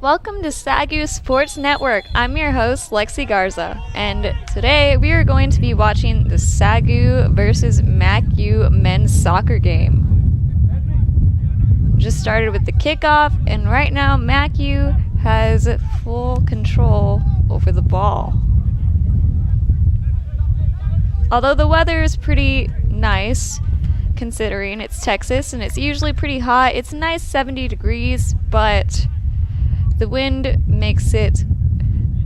Welcome to SAGU Sports Network. I'm your host, Lexi Garza, and today we are going to be watching the SAGU versus MACU men's soccer game. Just started with the kickoff, and right now MACU has full control over the ball. Although the weather is pretty nice, considering it's Texas and it's usually pretty hot, it's nice 70 degrees, but the wind makes it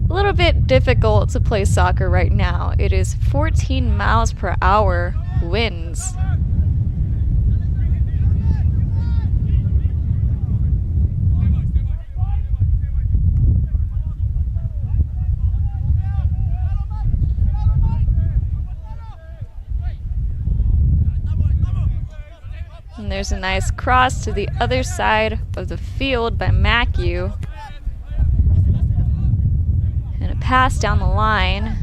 a little bit difficult to play soccer right now. It is 14 miles per hour winds. And there's a nice cross to the other side of the field by MACU. And a pass down the line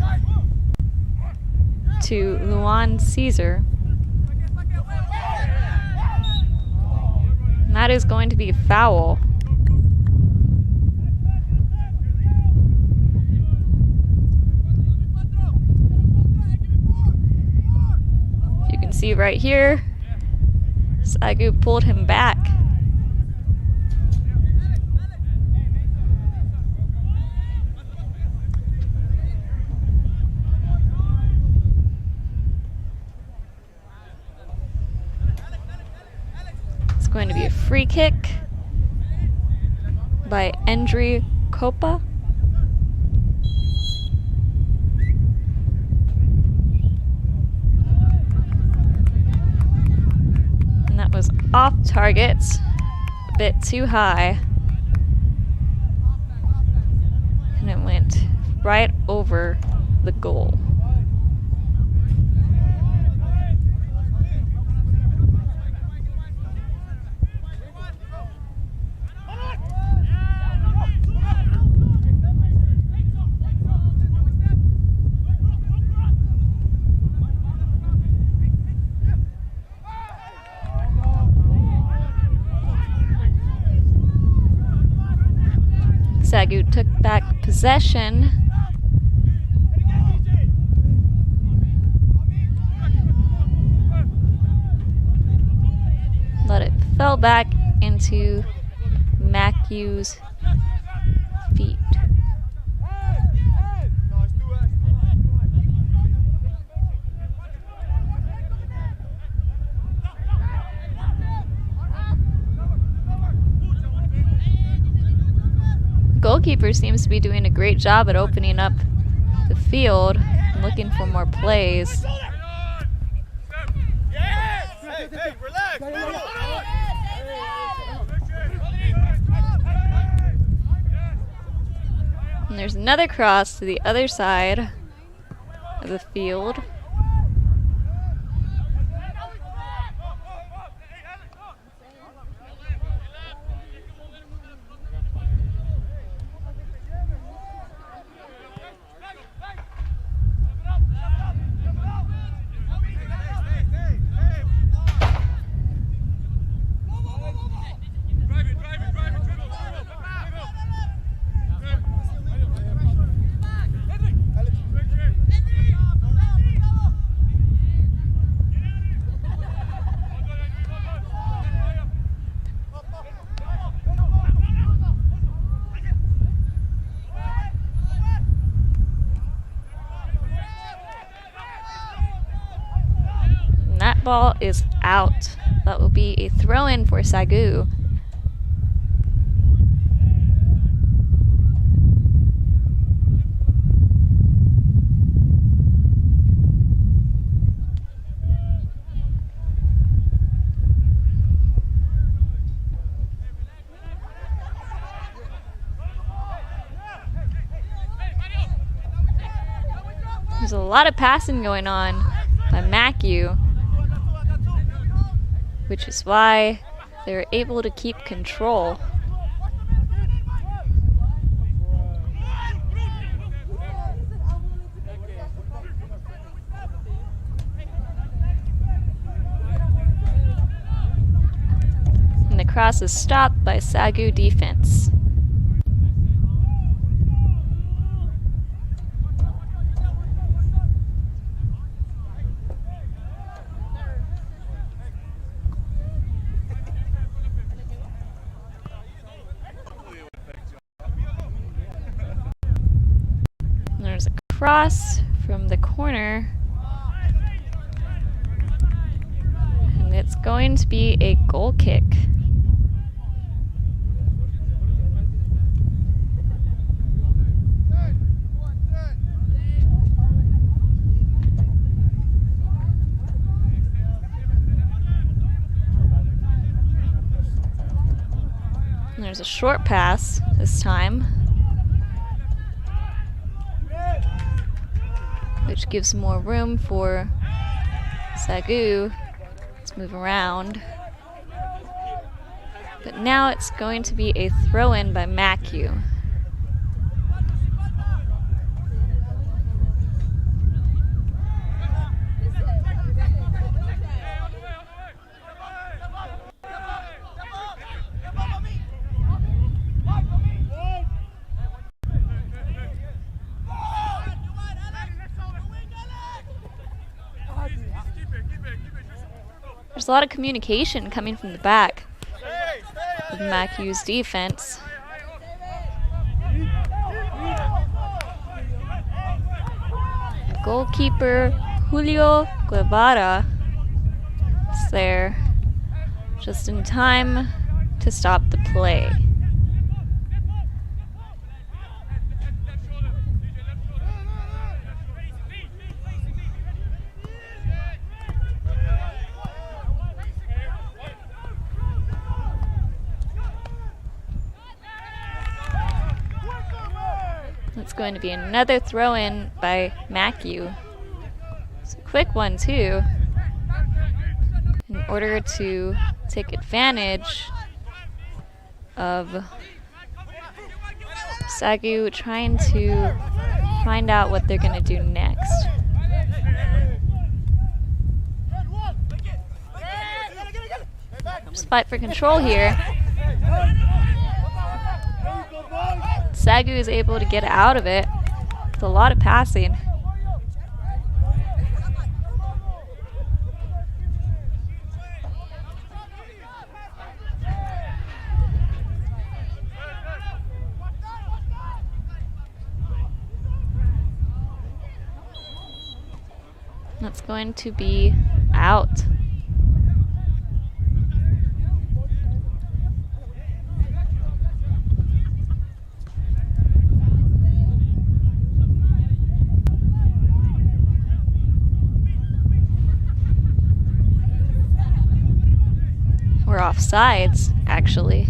to Luan Caesar. And that is going to be a foul. You can see right here, SAGU pulled him back. It's going to be a free kick by Endry Copa. Was off target, a bit too high, and it went right over the goal. SAGU took back possession. But it fell back into MACU's feet. Goalkeeper seems to be doing a great job at opening up the field and looking for more plays. And there's another cross to the other side of the field. That ball is out. That will be a throw-in for SAGU. There's a lot of passing going on by MACU, which is why they're able to keep control. And the cross is stopped by SAGU defense. cross from the corner. And it's going to be a goal kick. And there's a short pass this time, which gives more room for SAGU to move around. But now it's going to be a throw-in by MACU. There's a lot of communication coming from the back of MACU's defense. Goalkeeper Julio Guevara is there just in time to stop the play. It's going to be another throw-in by MACU. It's a quick one too, in order to take advantage of SAGU trying to find out what they're going to do next. Just fight for control here. SAGU is able to get out of it with a lot of passing. That's going to be out. We're offsides, actually.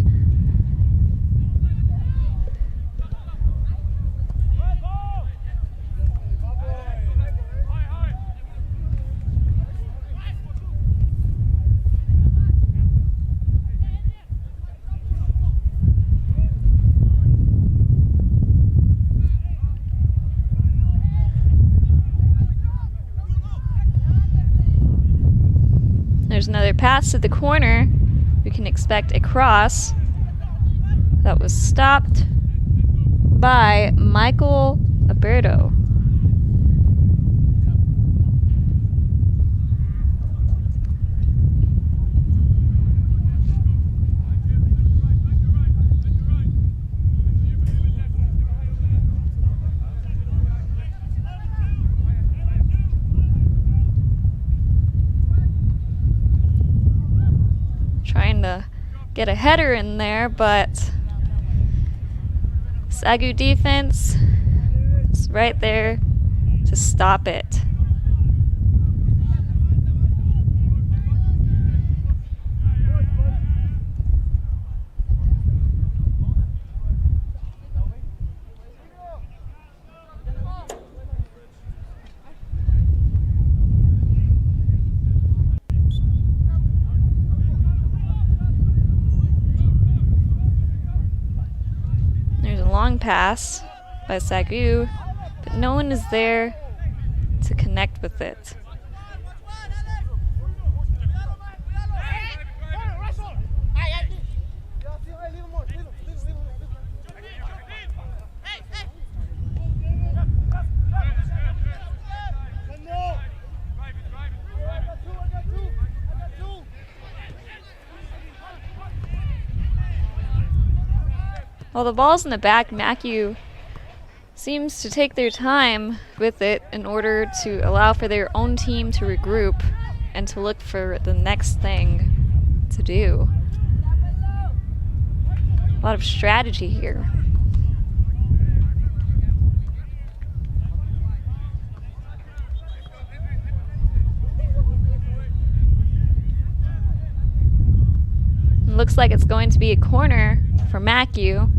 There's another pass to the corner. We can expect a cross that was stopped by Michael Alberto. Trying to get a header in there, but SAGU defense is right there to stop it. Long pass by SAGU, but no one is there to connect with it. While the ball's in the back, MACU seems to take their time with it in order to allow for their own team to regroup and to look for the next thing to do. A lot of strategy here. It looks like it's going to be a corner for MACU.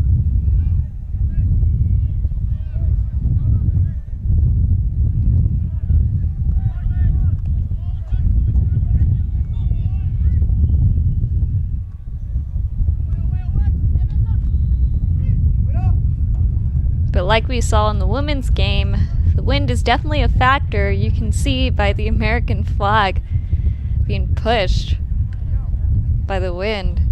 But like we saw in the women's game, the wind is definitely a factor. You can see by the American flag being pushed by the wind.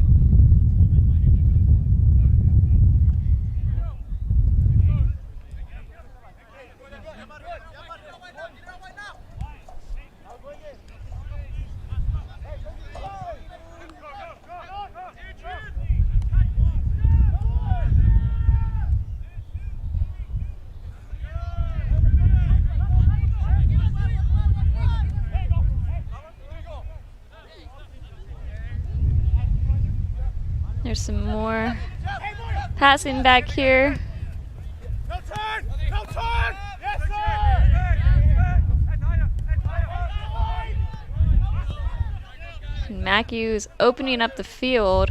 There's some more passing back here. And MACU is opening up the field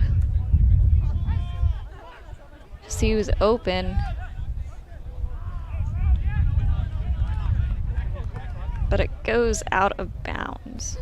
to see who's open. But it goes out of bounds.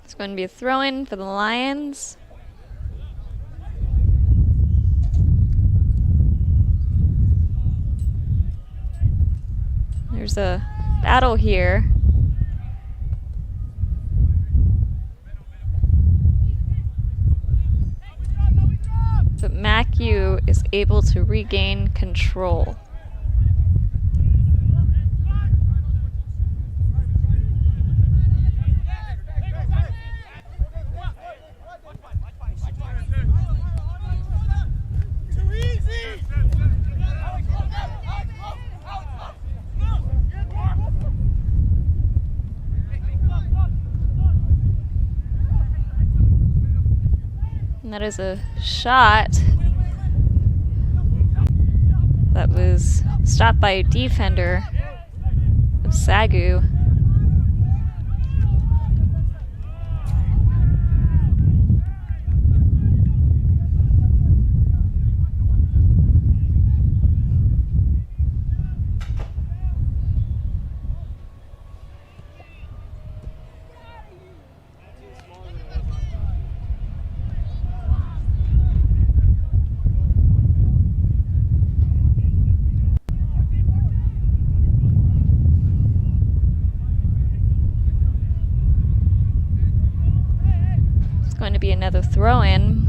It's going to be a throw-in for the Lions. There's a battle here. But MACU is able to regain control. And that is a shot that was stopped by a defender of SAGU. Going to be another throw-in.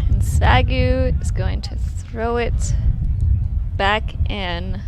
And SAGU is going to throw it back in.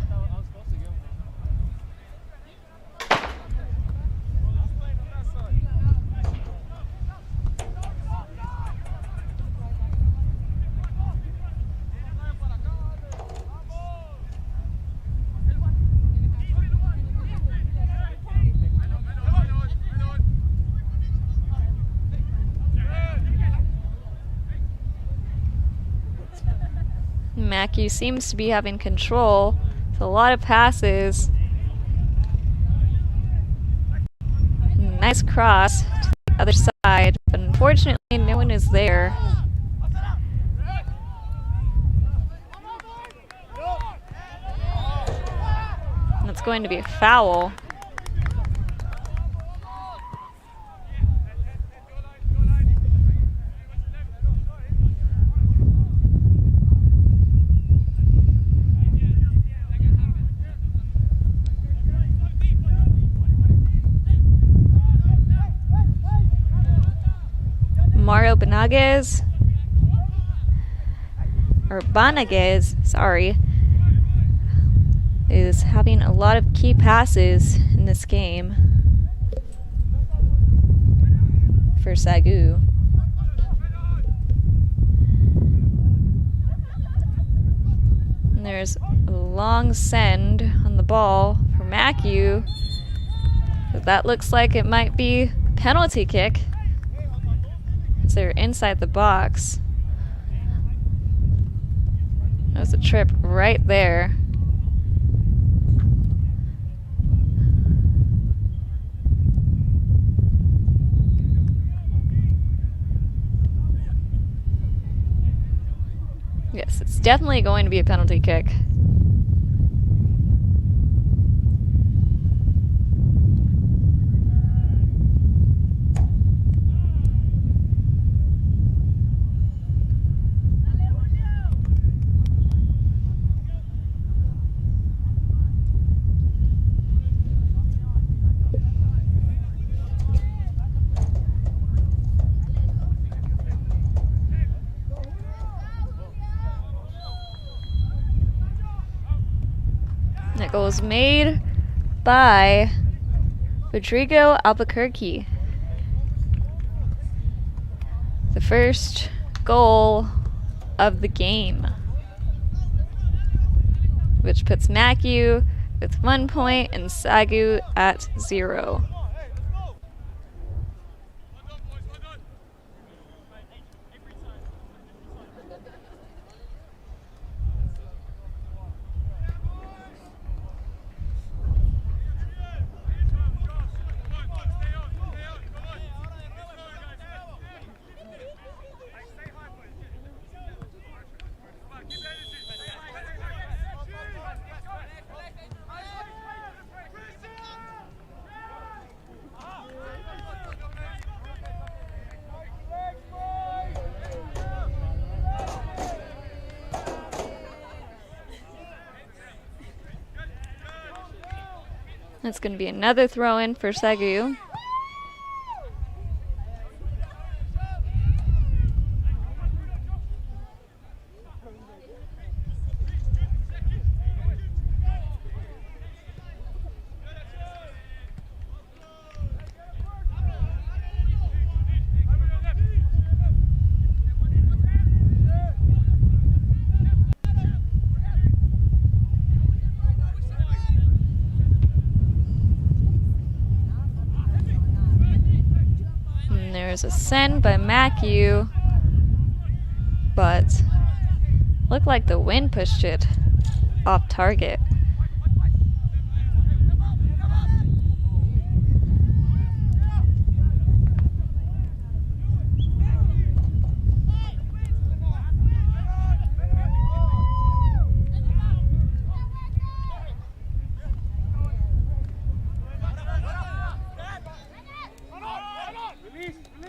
MACU seems to be having control with a lot of passes nice cross to the other side, but unfortunately no one is there. And it's going to be a foul. Mario Banaguez, sorry, is having a lot of key passes in this game for SAGU. And there's a long send on the ball for MACU. But that looks like it might be a penalty kick. They're inside the box. There's a trip right there. Yes, it's definitely going to be a penalty kick. That goal was made by Rodrigo Albuquerque. The first goal of the game, which puts MACU with 1 point and SAGU at 0. That's going to be another throw-in for SAGU. There's a send by MACU, but looked like the wind pushed it off target.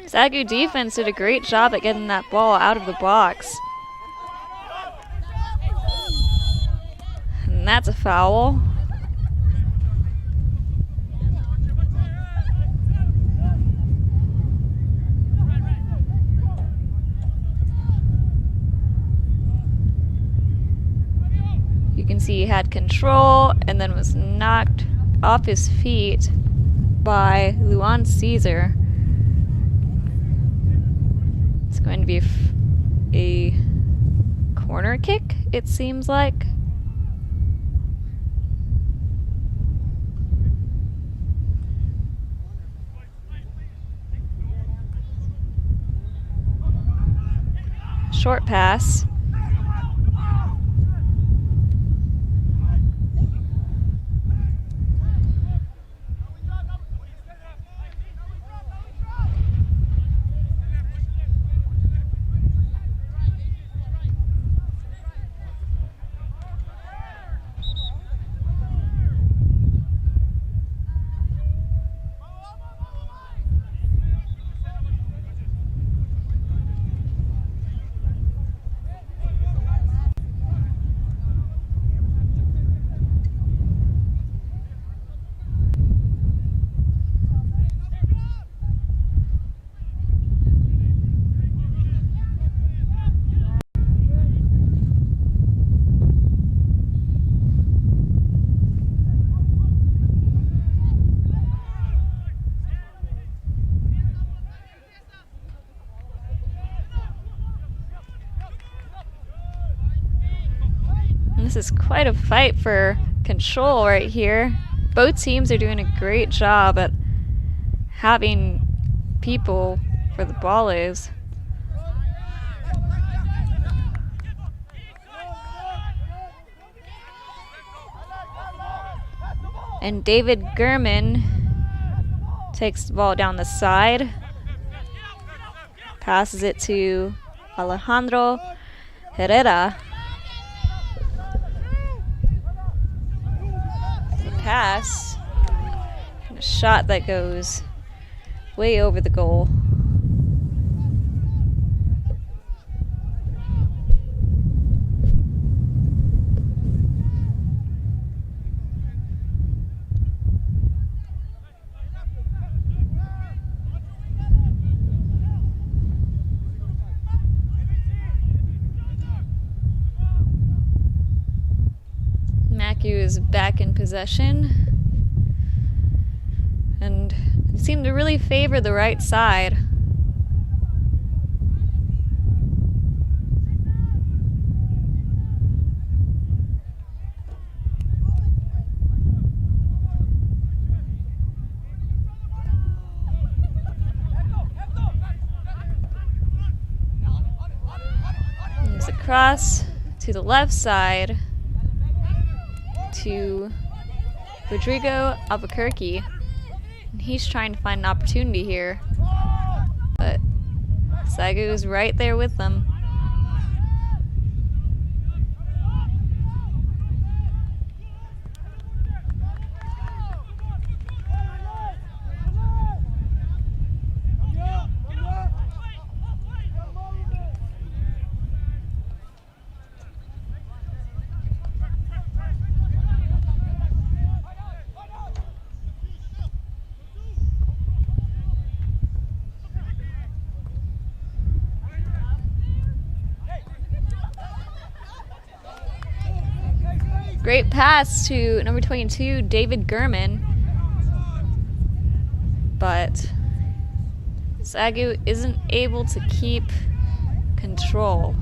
SAGU defense did a great job at getting that ball out of the box. And that's a foul. You can see he had control and then was knocked off his feet by Luan Caesar. It's going to be a corner kick, it seems like. Short pass. This is quite a fight for control right here. Both teams are doing a great job at having people where the ball is. And David Gurman takes the ball down the side, passes it to Alejandro Herrera. The pass, and a shot that goes way over the goal. MACU is back in possession, and they seem to really favor the right side. There's a cross to the left side to Rodrigo Albuquerque, and he's trying to find an opportunity here, but SAGU is right there with them. Great pass to number 22, David Gurman. But SAGU isn't able to keep control.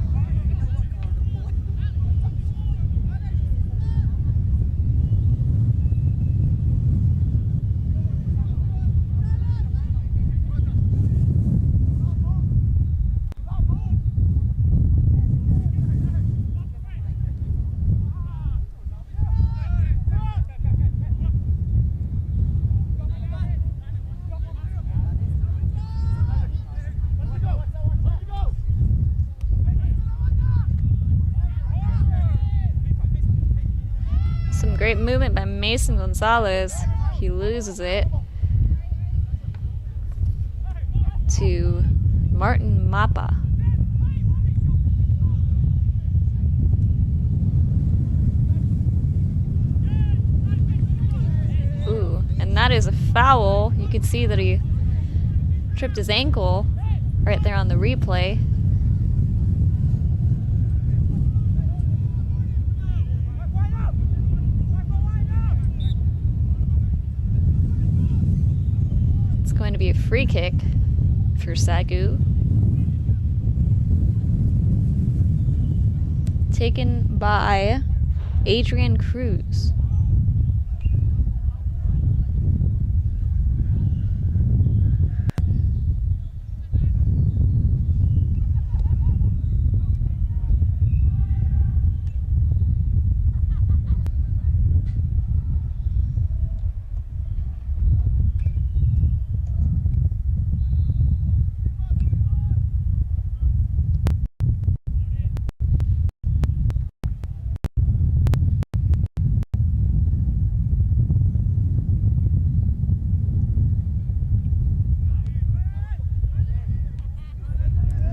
Some great movement by Mason Gonzalez. He loses it to Martin Mapa. Ooh, and that is a foul. You can see that he tripped his ankle right there on the replay. Going to be a free kick for SAGU. Taken by Adrian Cruz.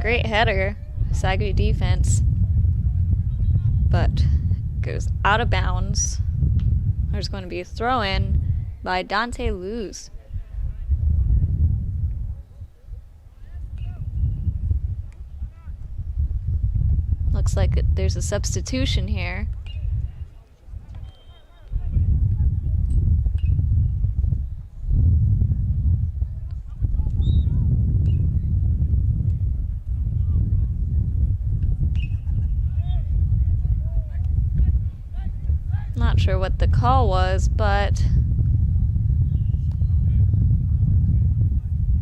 Great header, SAGU defense, but goes out of bounds. There's going to be a throw in by Dante Luz. Looks like there's a substitution here. Not sure what the call was, but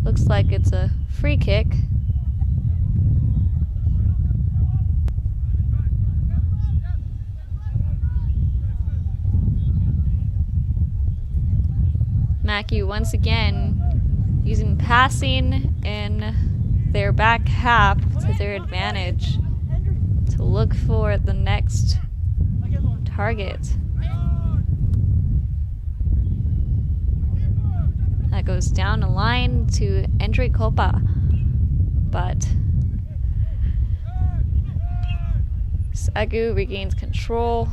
looks like it's a free kick. MACU once again using passing in their back half to their advantage to look for the next target. That goes down the line to Andre Copa, but SAGU regains control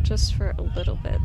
just for a little bit.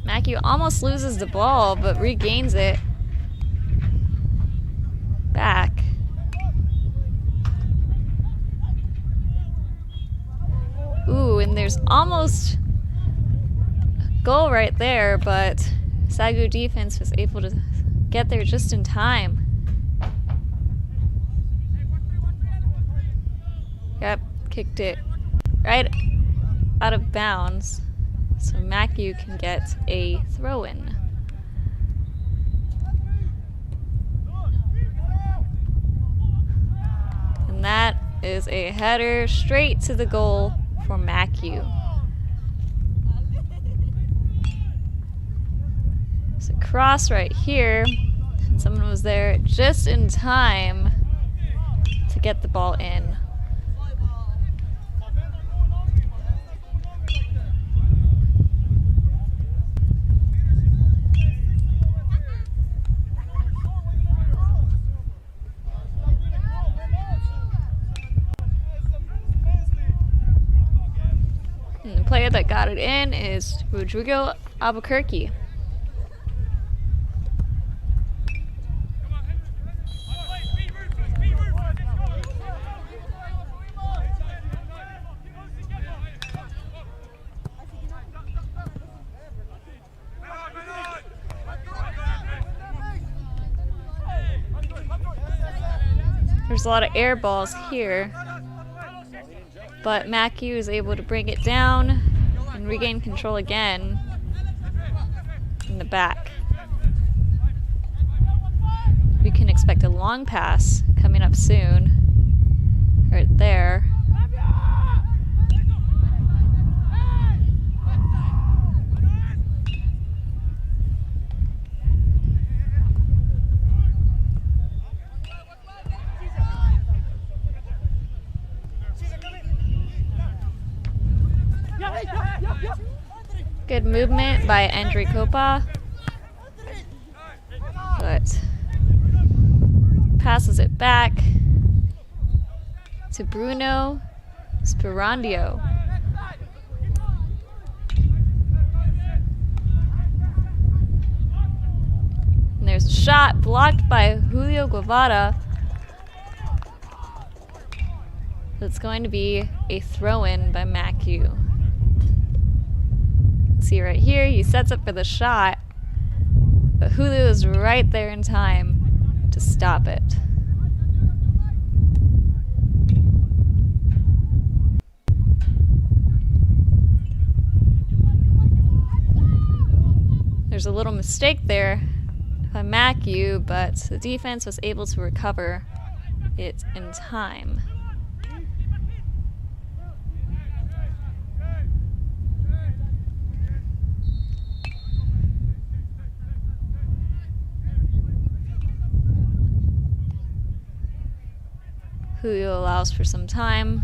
MACU almost loses the ball, but regains it back. Ooh, and there's almost a goal right there, but SAGU defense was able to get there just in time. Yep, kicked it right out of bounds. So MACU can get a throw-in. And that is a header straight to the goal for MACU. It's a cross right here. And someone was there just in time to get the ball in. And the player that got it in is Rodrigo Albuquerque. There's a lot of air balls here, but MACU is able to bring it down and regain control again in the back. We can expect a long pass coming up soon, right there. Good movement by Andre Copa, but passes it back to Bruno Sperandio. And there's a shot blocked by Julio Guevara. That's going to be a throw-in by MACU. See right here, he sets up for the shot, but Julio is right there in time to stop it. There's a little mistake there by MACU, but the defense was able to recover it in time. Julio allows for some time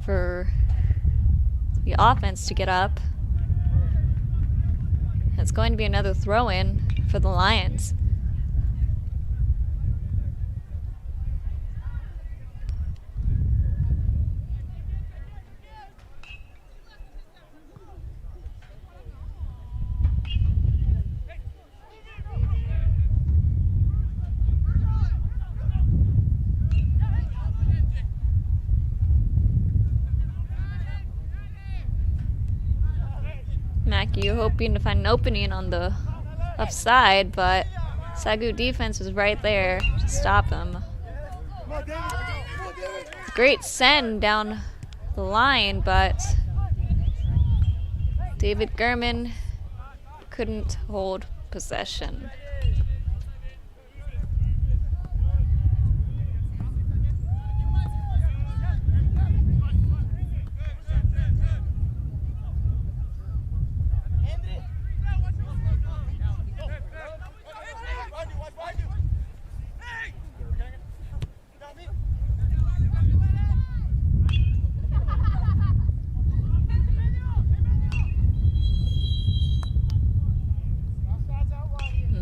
for the the offense to get up. It's going to be another throw-in for the Lions. MACU hoping to find an opening on the left side, but SAGU defense was right there to stop him. Great send down the line, but David Gurman couldn't hold possession.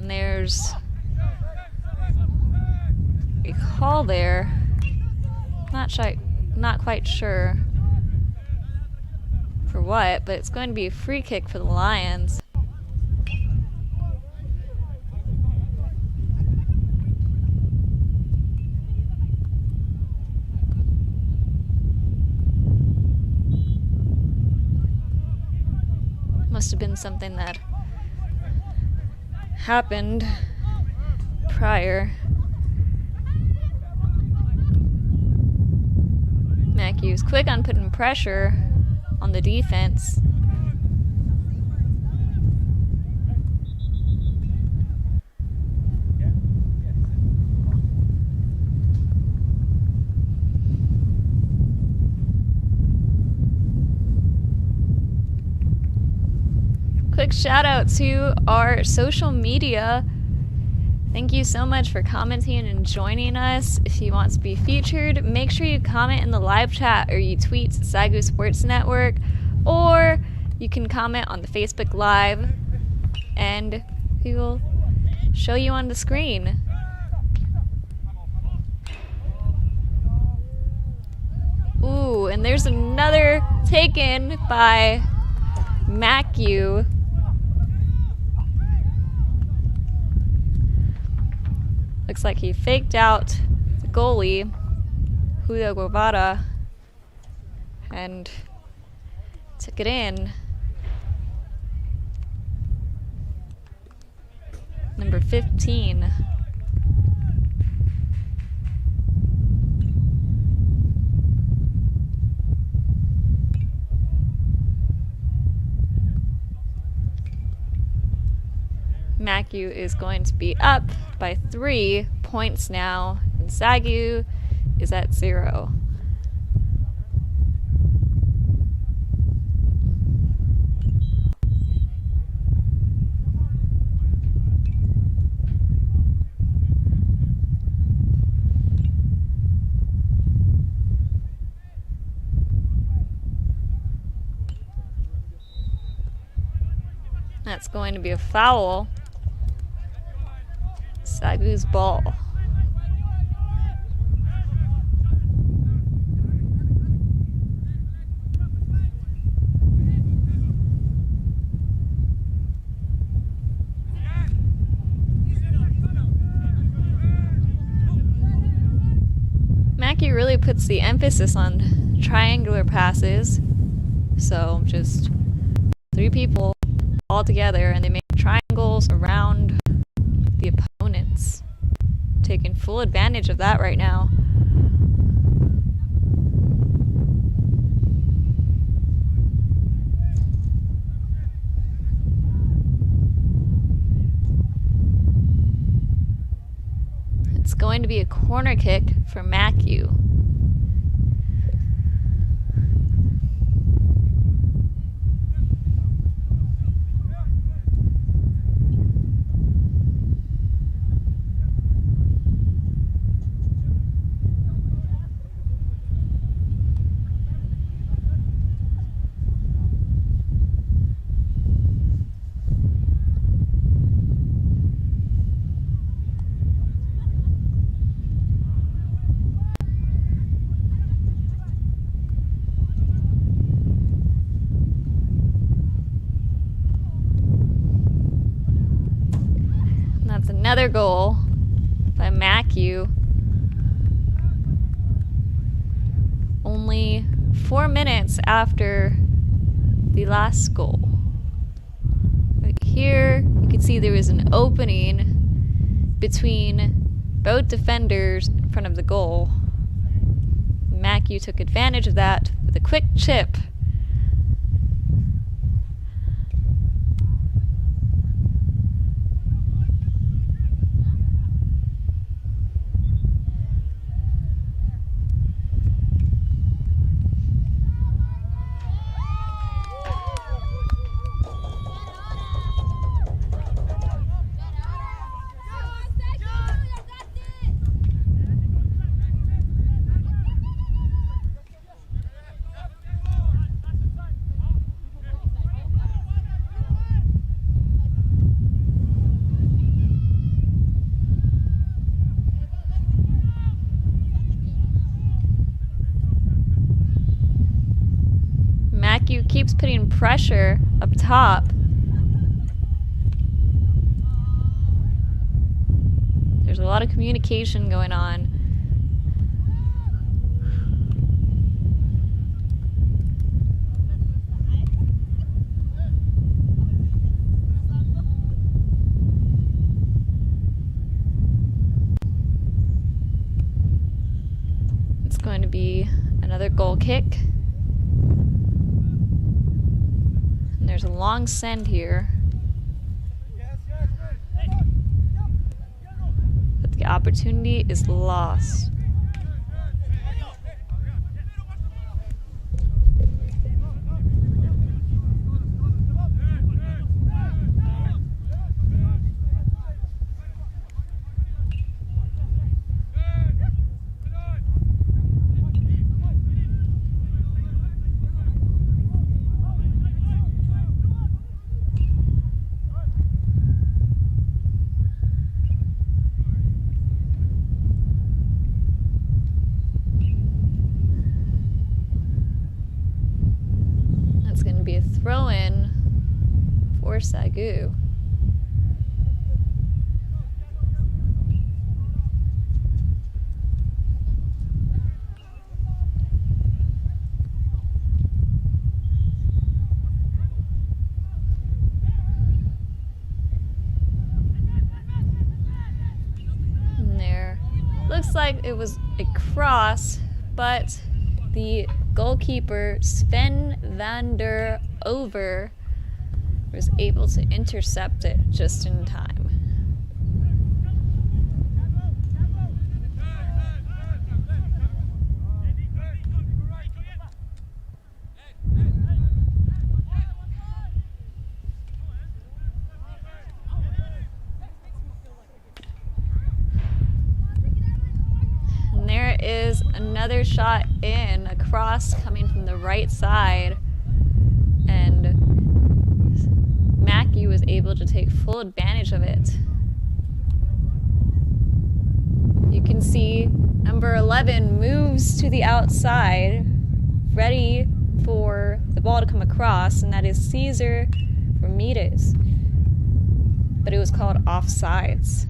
There's a call there. Not quite sure for what, but it's going to be a free kick for the Lions. Must have been something that happened prior. MACU's quick on putting pressure on the defense. Quick shout out to our social media. Thank you so much for commenting and joining us. If you want to be featured, make sure you comment in the live chat or you tweet SAGU Sports Network, or you can comment on the Facebook Live and we will show you on the screen. Ooh, and there's another taken by MACU. Looks like he faked out the goalie, Julio Guevara, and took it in. Number 15. MACU is going to be up by 3 points now, and SAGU is at 0. That's going to be a foul. SAGU's ball. MACU really puts the emphasis on triangular passes, so just 3 people all together and they make triangles around the opponents. Taking full advantage of that right now. It's going to be a corner kick for MACU. That's another goal by MACU. Only 4 minutes after the last goal. Right here, you can see there was an opening between both defenders in front of the goal. MACU took advantage of that with a quick chip. MACU keeps putting pressure up top. There's a lot of communication going on. It's going to be another goal kick. There's a long send here. But the opportunity is lost. Be a throw-in for SAGU. And there, looks like it was a cross, but the goalkeeper Sven van der Over was able to intercept it just in time. And there is another shot in, a cross coming from the right side, and MACU was able to take full advantage of it. You can see number 11 moves to the outside, ready for the ball to come across, and that is Cesar Ramirez. But it was called offsides.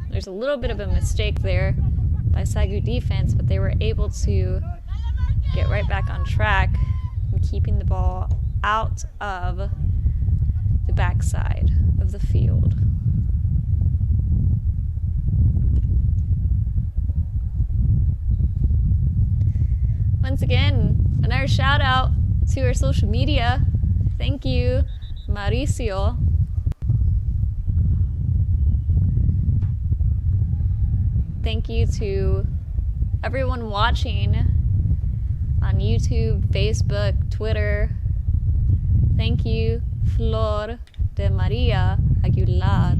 There's a little bit of a mistake there by SAGU defense, but they were able to get right back on track and keeping the ball out of the backside of the field. Once again, another shout out to our social media. Thank you, Mauricio. Thank you to everyone watching on YouTube, Facebook, Twitter. Thank you, Flor de Maria Aguilar.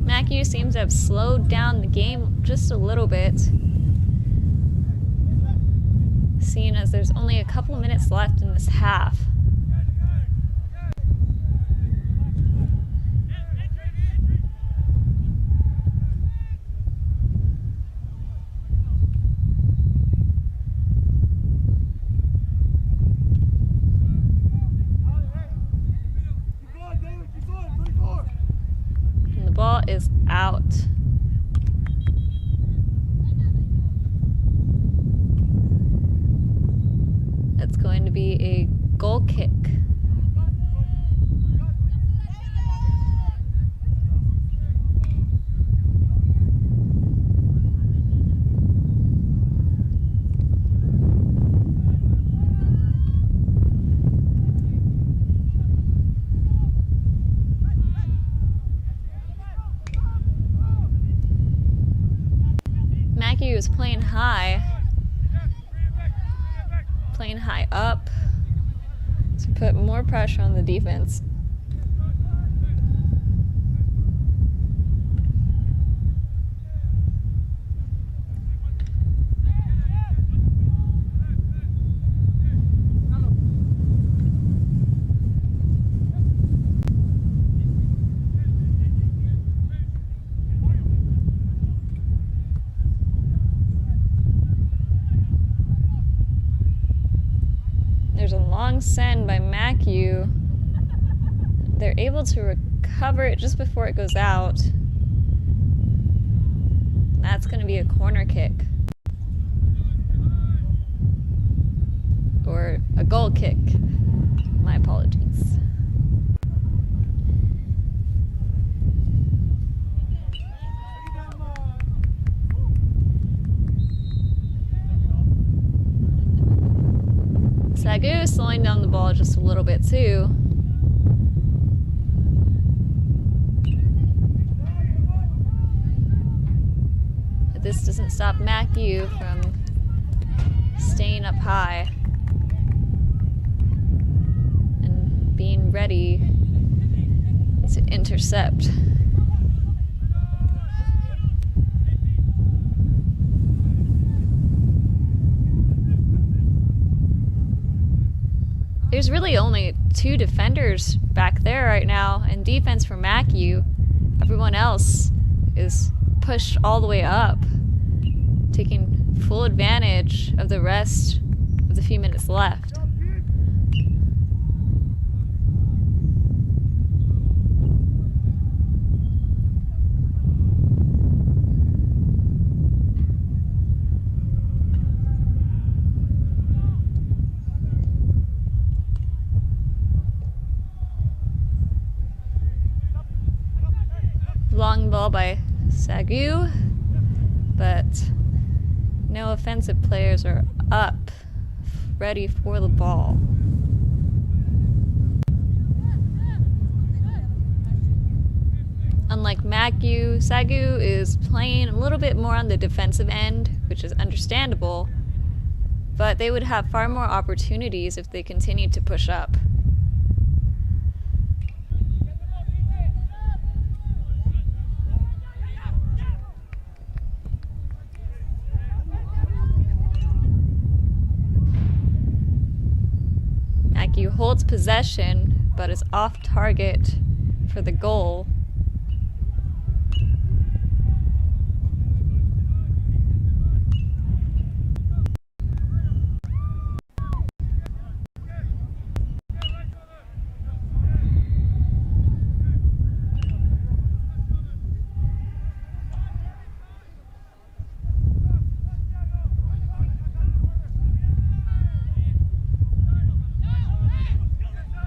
MACU seems to have slowed down the game just a little bit. There's only a couple minutes left in this half. And the ball is out. It's going to be a goal kick. MACU is playing high up to put more pressure on the defense. There's a long send by MACU. They're able to recover it just before it goes out. That's going to be a corner kick. Or a goal kick. My apologies. SAGU is slowing down the ball just a little bit too. But this doesn't stop MACU from staying up high and being ready to intercept. There's really only 2 defenders back there right now, and defense for MACU. Everyone else is pushed all the way up, taking full advantage of the rest of the few minutes left. Long ball by SAGU, but no offensive players are up, ready for the ball. Unlike MACU, SAGU is playing a little bit more on the defensive end, which is understandable, but they would have far more opportunities if they continued to push up. MACU holds possession, but is off target for the goal.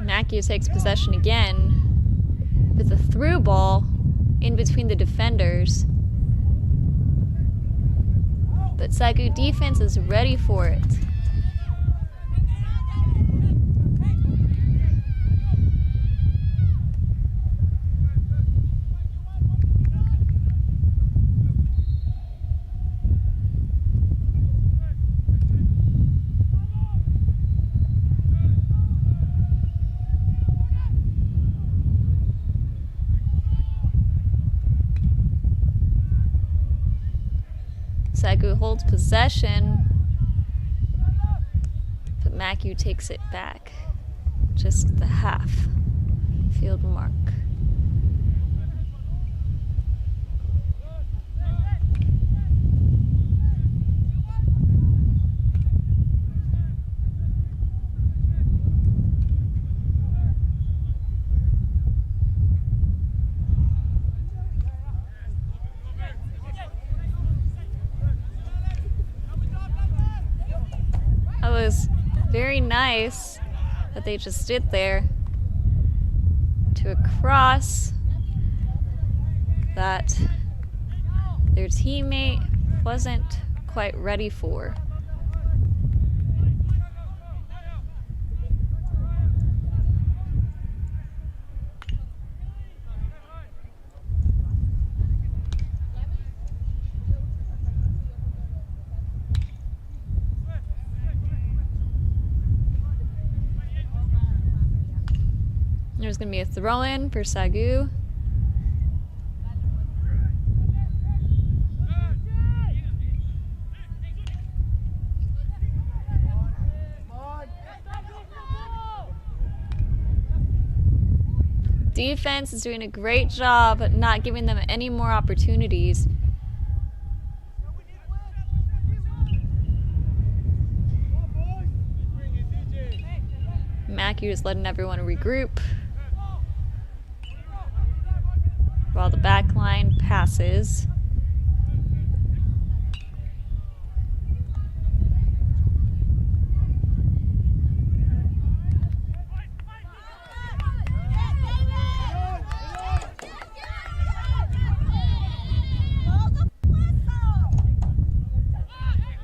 MACU takes possession again with a through ball in between the defenders. But SAGU defense is ready for it. SAGU holds possession, MACU takes it back. Just the half field mark. That was very nice that they just stood there to a cross that their teammate wasn't quite ready for. There's going to be a throw-in for SAGU. Defense is doing a great job at not giving them any more opportunities. MACU is letting everyone regroup while the back line passes.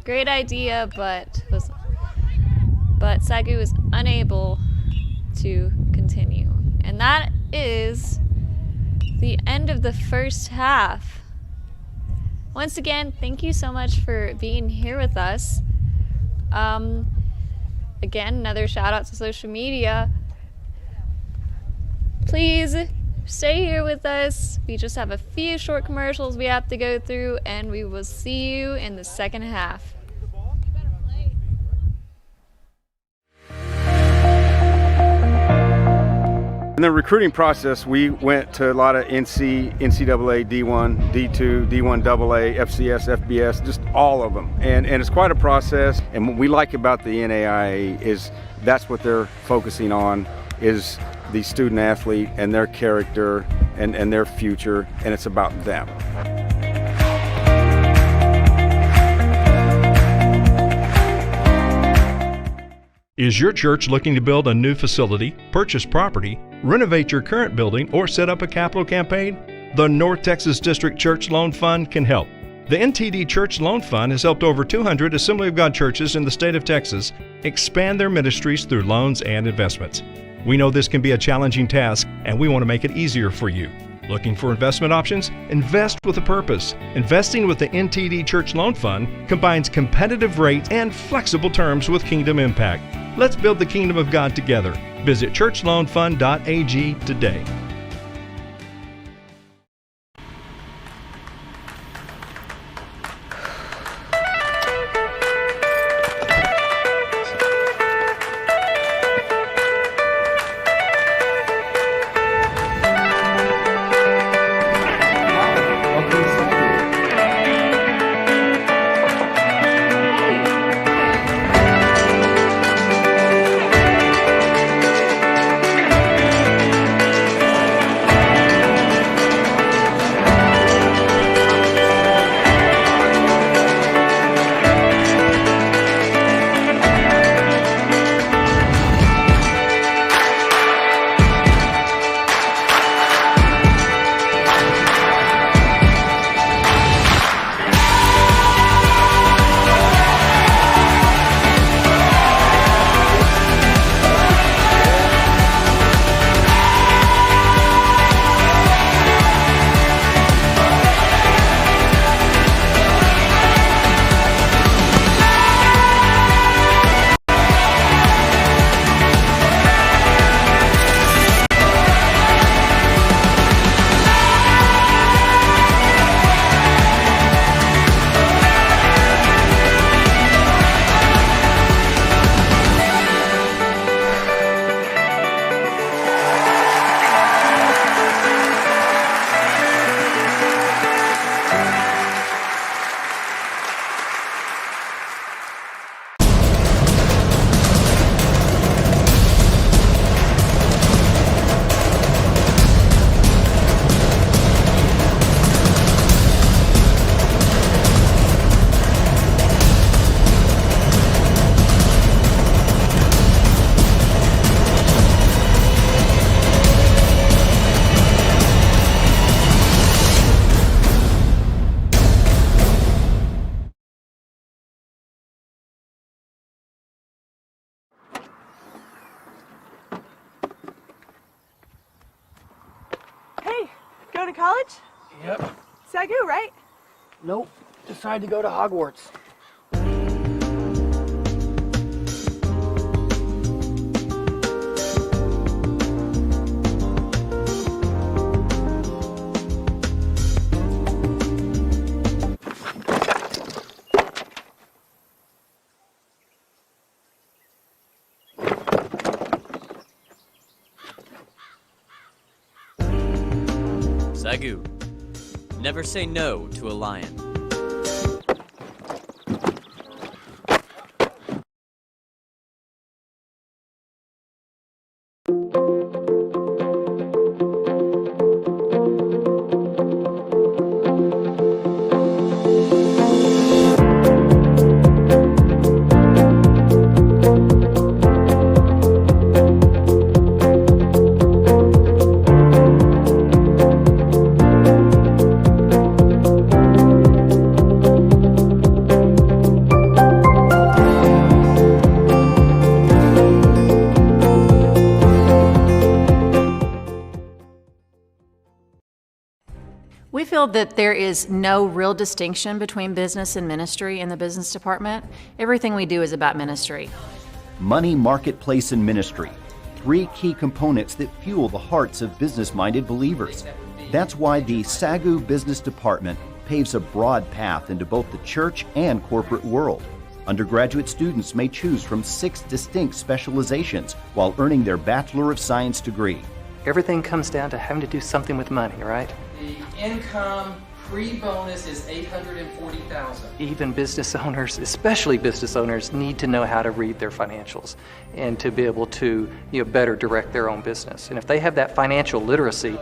Great idea, but SAGU was unable to continue. And that is the end of the first half. Once again, thank you so much for being here with us. Again, another shout out to social media. Please stay here with us. We just have a few short commercials we have to go through, and we will see you in the second half. In the recruiting process, we went to a lot of NCAA, D1, D2, D1 AA, FCS, FBS, just all of them. And it's quite a process. And what we like about the NAIA is that's what they're focusing on, is the student athlete and their character and their future, and it's about them. Is your church looking to build a new facility, purchase property, renovate your current building, or set up a capital campaign? The North Texas District Church Loan Fund can help. The NTD Church Loan Fund has helped over 200 Assembly of God churches in the state of Texas expand their ministries through loans and investments. We know this can be a challenging task, and we want to make it easier for you. Looking for investment options? Invest with a purpose. Investing with the NTD Church Loan Fund combines competitive rates and flexible terms with kingdom impact. Let's build the kingdom of God together. Visit churchloanfund.ag today. college? Yep. SAGU, right? Nope. Decided to go to Hogwarts. SAGU. Never say no to a lion. We feel that there is no real distinction between business and ministry in the business department. Everything we do is about ministry. Money, marketplace, and ministry. Three key components that fuel the hearts of business-minded believers. That's why the SAGU Business Department paves a broad path into both the church and corporate world. Undergraduate students may choose from 6 distinct specializations while earning their Bachelor of Science degree. Everything comes down to having to do something with money, right? The income pre-bonus is $840,000. Even business owners, especially business owners, need to know how to read their financials and to be able to better direct their own business. And if they have that financial literacy,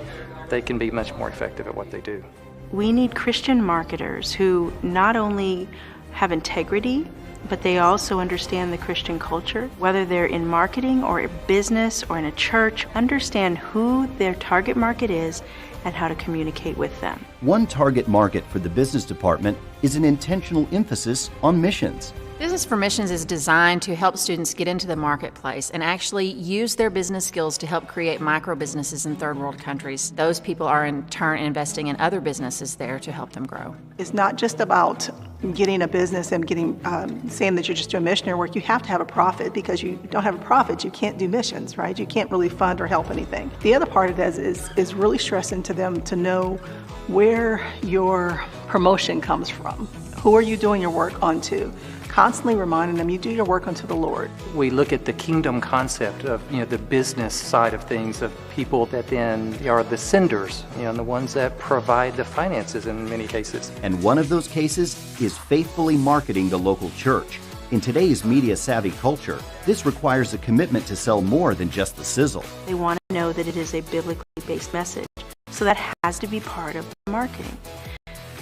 they can be much more effective at what they do. We need Christian marketers who not only have integrity, but they also understand the Christian culture. Whether they're in marketing or business or in a church, understand who their target market is and how to communicate with them. One target market for the business department is an intentional emphasis on missions. Business for Missions is designed to help students get into the marketplace and actually use their business skills to help create micro businesses in third world countries. Those people are in turn investing in other businesses there to help them grow. It's not just about getting a business and saying that you're just doing missionary work. You have to have a profit, because you don't have a profit, you can't do missions, right? You can't really fund or help anything. The other part of that is really stressing to them to know where your promotion comes from. Who are you doing your work onto? Constantly reminding them, you do your work unto the Lord. We look at the kingdom concept of the business side of things, of people that then are the senders, and the ones that provide the finances in many cases. And one of those cases is faithfully marketing the local church. In today's media-savvy culture, this requires a commitment to sell more than just the sizzle. They want to know that it is a biblically based message, so that has to be part of the marketing.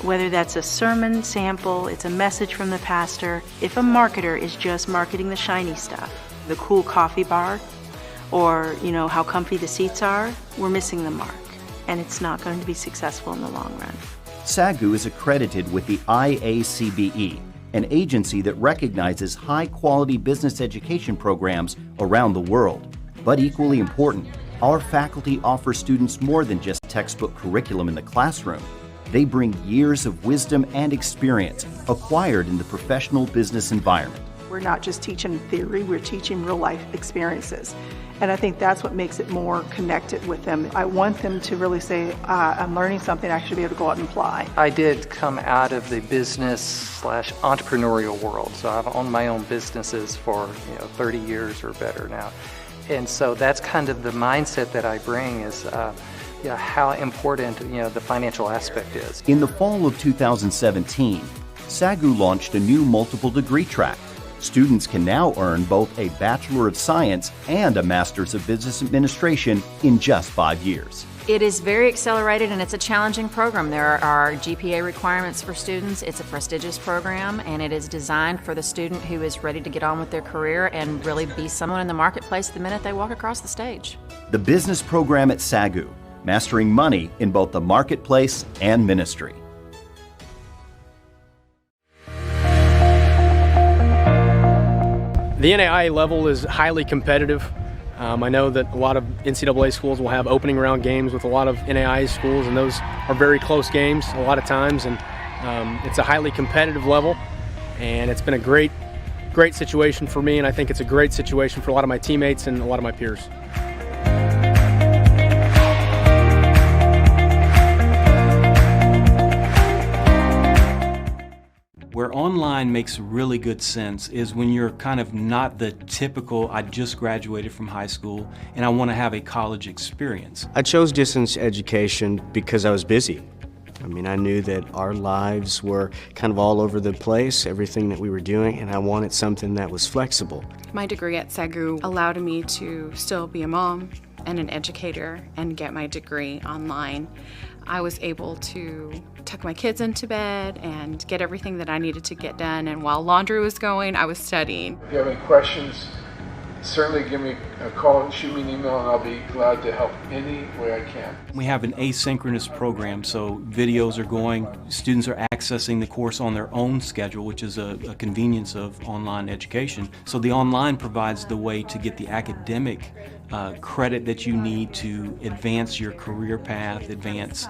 Whether that's a sermon sample, it's a message from the pastor. If a marketer is just marketing the shiny stuff, the cool coffee bar, or how comfy the seats are, we're missing the mark, and it's not going to be successful in the long run. SAGU is accredited with the IACBE, an agency that recognizes high-quality business education programs around the world. But equally important, our faculty offer students more than just textbook curriculum in the classroom. They bring years of wisdom and experience acquired in the professional business environment. We're not just teaching theory, we're teaching real life experiences. And I think that's what makes it more connected with them. I want them to really say, I'm learning something I should be able to go out and apply. I did come out of the business/entrepreneurial world, so I've owned my own businesses for 30 years or better now. And so that's kind of the mindset that I bring is how important the financial aspect is. In the fall of 2017, SAGU launched a new multiple degree track. Students can now earn both a Bachelor of Science and a Master's of Business Administration in just 5 years. It is very accelerated and it's a challenging program. There are GPA requirements for students. It's a prestigious program and it is designed for the student who is ready to get on with their career and really be someone in the marketplace the minute they walk across the stage. The business program at SAGU, mastering money in both the marketplace and ministry. The NAIA level is highly competitive. I know that a lot of NCAA schools will have opening round games with a lot of NAIA schools, and those are very close games a lot of times, and it's a highly competitive level, and it's been a great situation for me, and I think it's a great situation for a lot of my teammates and a lot of my peers. Where online makes really good sense is when you're kind of not the typical, I just graduated from high school and I want to have a college experience. I chose distance education because I was busy. I mean, I knew that our lives were kind of all over the place, everything that we were doing, and I wanted something that was flexible. My degree at SAGU allowed me to still be a mom and an educator and get my degree online. I was able to tuck my kids into bed and get everything that I needed to get done, and while laundry was going, I was studying. If you have any questions, certainly give me a call, shoot me an email, and I'll be glad to help any way I can. We have an asynchronous program, so videos are going, students are accessing the course on their own schedule, which is a convenience of online education. So the online provides the way to get the academic credit that you need to advance your career path, advance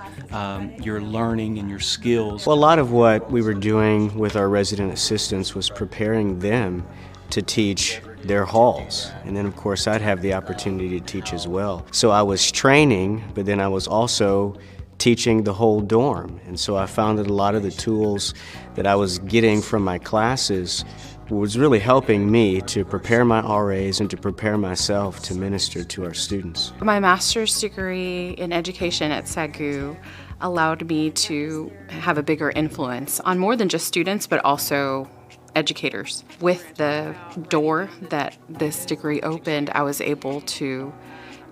your learning and your skills. Well, a lot of what we were doing with our resident assistants was preparing them to teach their halls. And then, of course, I'd have the opportunity to teach as well. So I was training, but then I was also teaching the whole dorm. And so I found that a lot of the tools that I was getting from my classes was really helping me to prepare my RAs and to prepare myself to minister to our students. My master's degree in education at SAGU allowed me to have a bigger influence on more than just students, but also educators. With the door that this degree opened, I was able to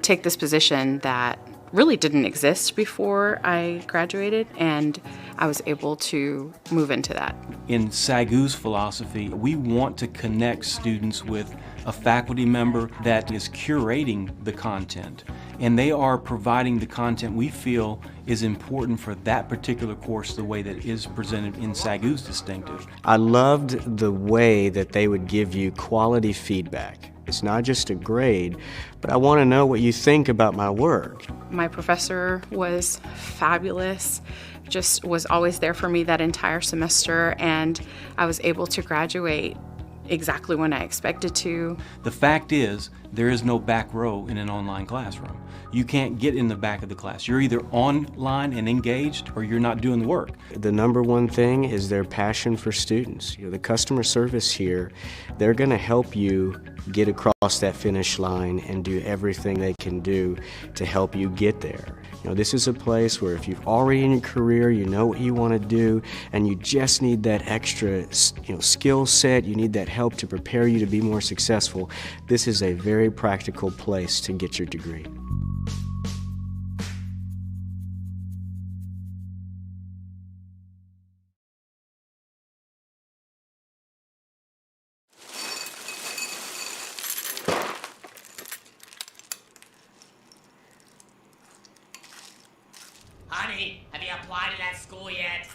take this position that really didn't exist before I graduated, and I was able to move into that. In SAGU's philosophy, we want to connect students with a faculty member that is curating the content, and they are providing the content we feel is important for that particular course the way that is presented in SAGU's distinctive. I loved the way that they would give you quality feedback. It's not just a grade, but I want to know what you think about my work. My professor was fabulous, just was always there for me that entire semester, and I was able to graduate exactly when I expected to. The fact is, there is no back row in an online classroom. You can't get in the back of the class. You're either online and engaged or you're not doing the work. The number one thing is their passion for students. You know, the customer service here, they're going to help you get across that finish line and do everything they can do to help you get there. You know, this is a place where if you've already in your career, you know what you want to do, and you just need that extra, skill set, you need that help to prepare you to be more successful. This is a very practical place to get your degree. Honey, have you applied to that school yet?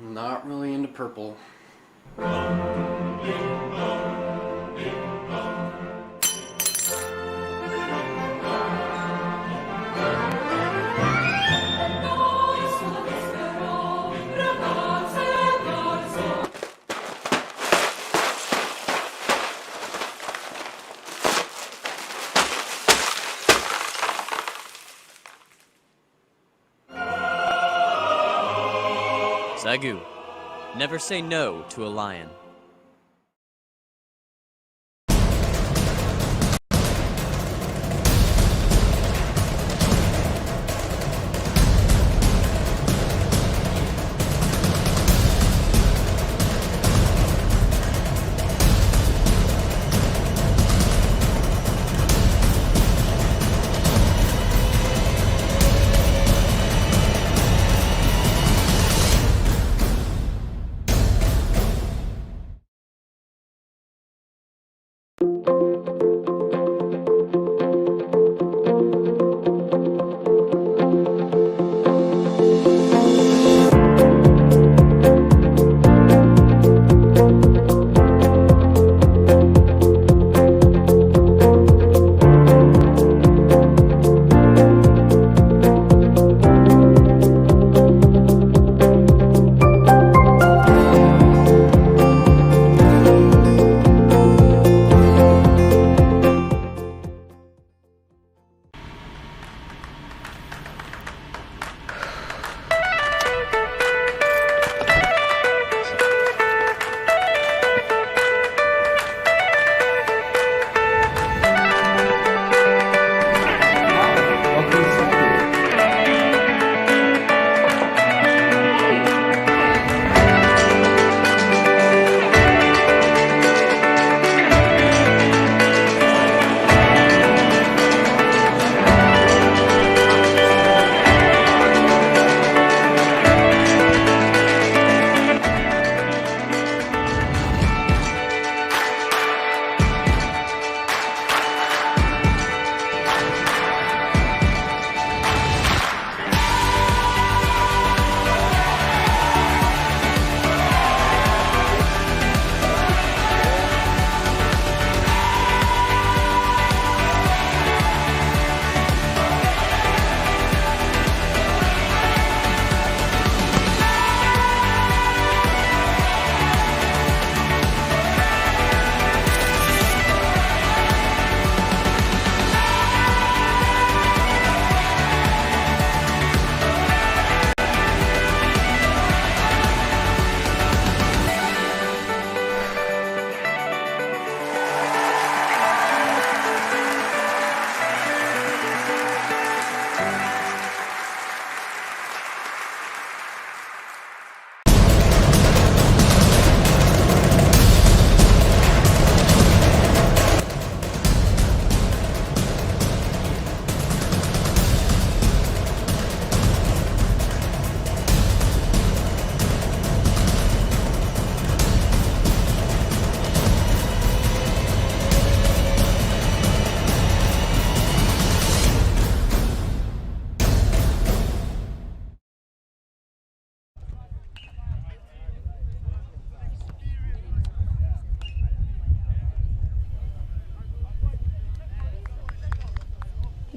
Not really into purple. SAGU. Never say no to a lion.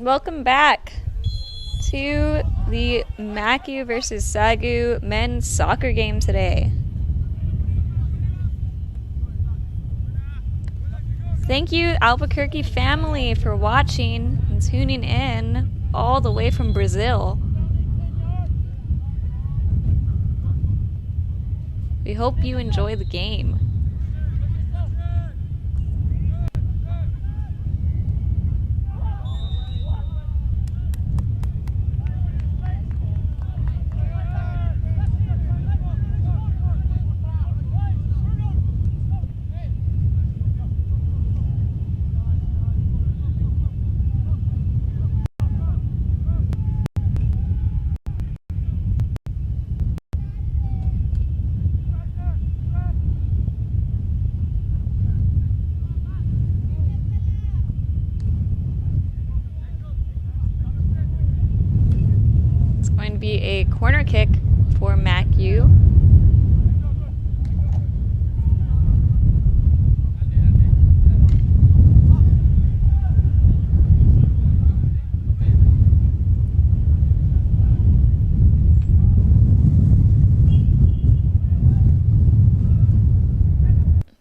Welcome back to the MACU versus SAGU men's soccer game today. Thank you, Albuquerque family, for watching and tuning in all the way from Brazil. We hope you enjoy the game. Going to be a corner kick for MACU.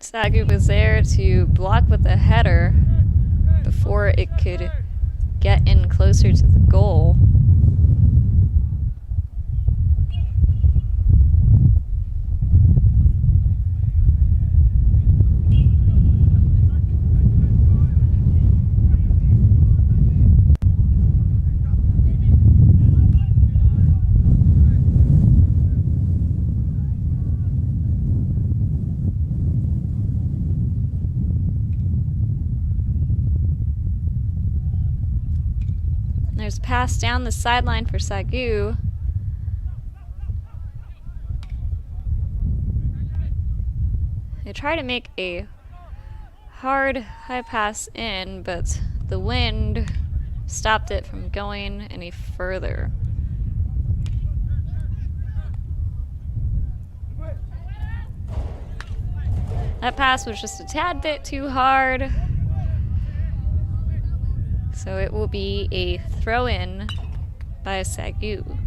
SAGU was there to block with a header before it could get in closer to the goal. There's a pass down the sideline for SAGU. They try to make a hard high pass in, but the wind stopped it from going any further. That pass was just a tad bit too hard. So it will be a throw-in by SAGU.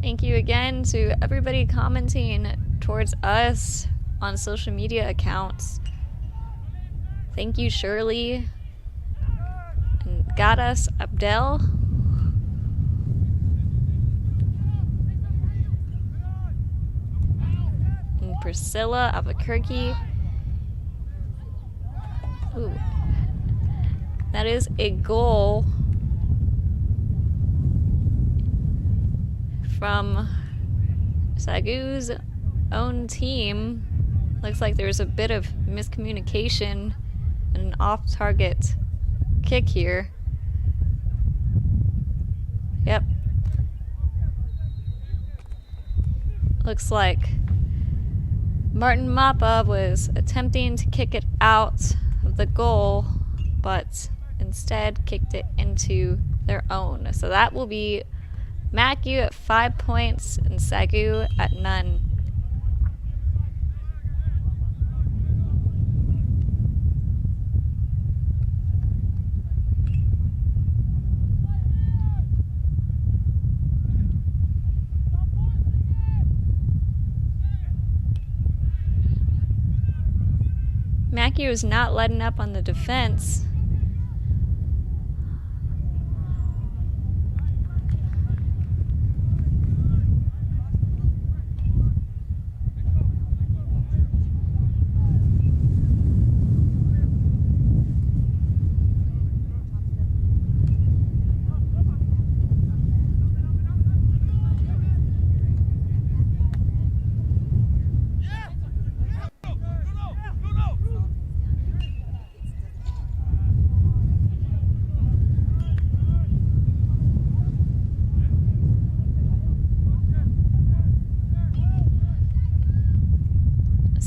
Thank you again to everybody commenting towards us on social media accounts. Thank you, Shirley. And Gaddis Abdel. And Priscilla Albuquerque. Ooh. That is a goal from SAGU's own team. Looks like there's a bit of miscommunication and an off-target kick here. Yep. Looks like Martin Mappa was attempting to kick it out of the goal, but instead kicked it into their own. So that will be MACU at 5 points and SAGU at none. MACU is not letting up on the defense.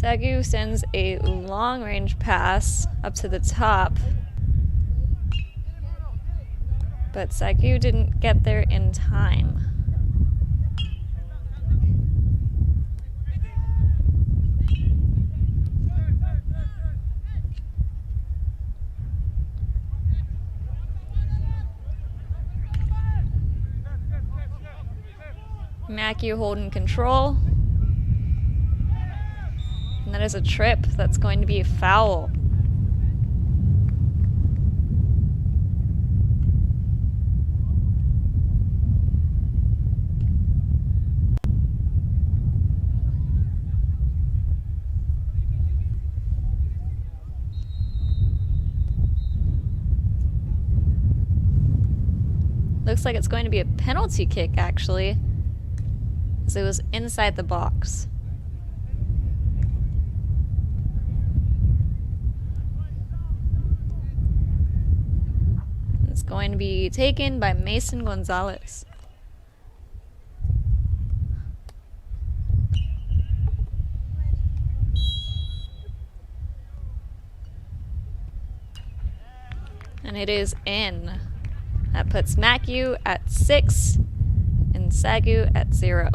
SAGU sends a long-range pass up to the top, but SAGU didn't get there in time. MACU holding control. And that is a trip. That's going to be a foul. Looks like it's going to be a penalty kick, actually, as it was inside the box. It's going to be taken by Mason Gonzalez. And it is in. That puts MACU at 6 and SAGU at 0.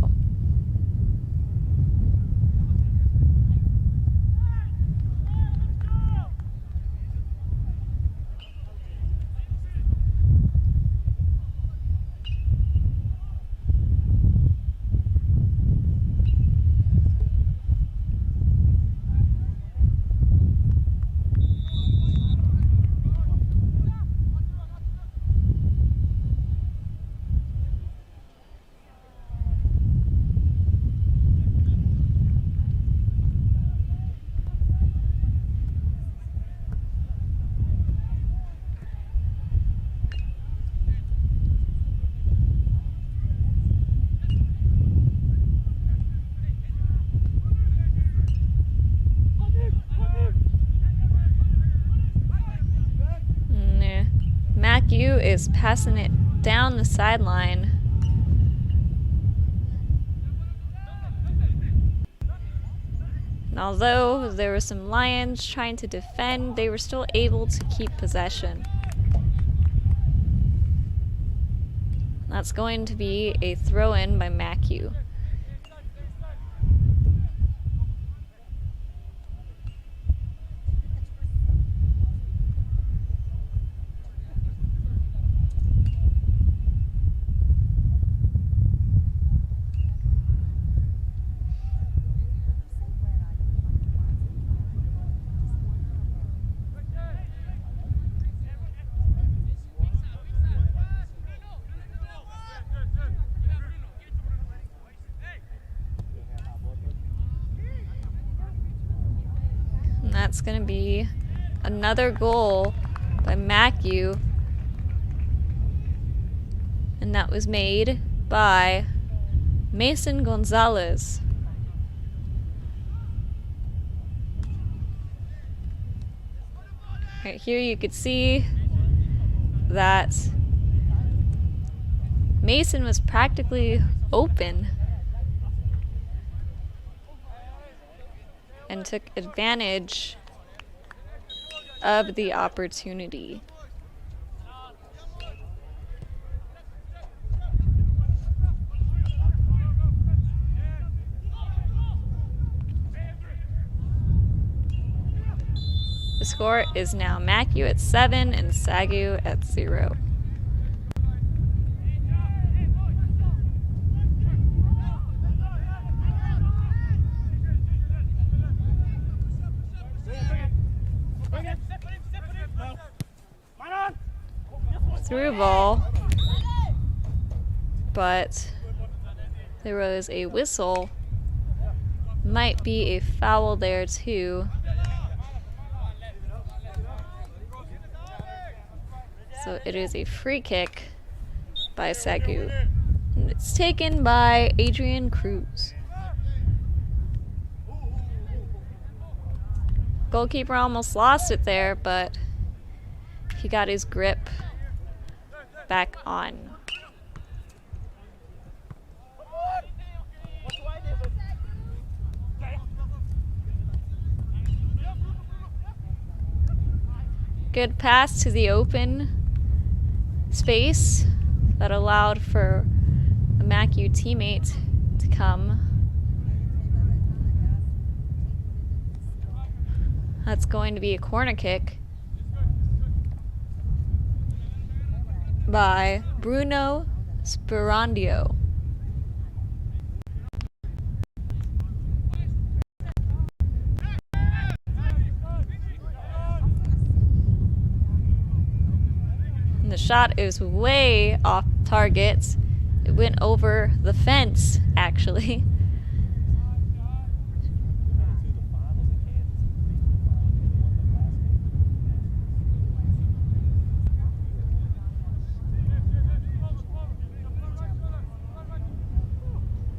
MACU is passing it down the sideline. And although there were some Lions trying to defend, they were still able to keep possession. That's going to be a throw-in by MACU. That's going to be another goal by MACU. And that was made by Mason Gonzalez. Right here you could see that Mason was practically open and took advantage of the opportunity. The score is now MACU at 7 and SAGU at 0. Through ball, but there was a whistle. Might be a foul there too. So it is a free kick by SAGU. And it's taken by Adrian Cruz. Goalkeeper almost lost it there, but he got his grip back on. Good pass to the open space that allowed for a MACU teammate to come. That's going to be a corner kick by Bruno Sperandio. And the shot is way off target. It went over the fence, actually.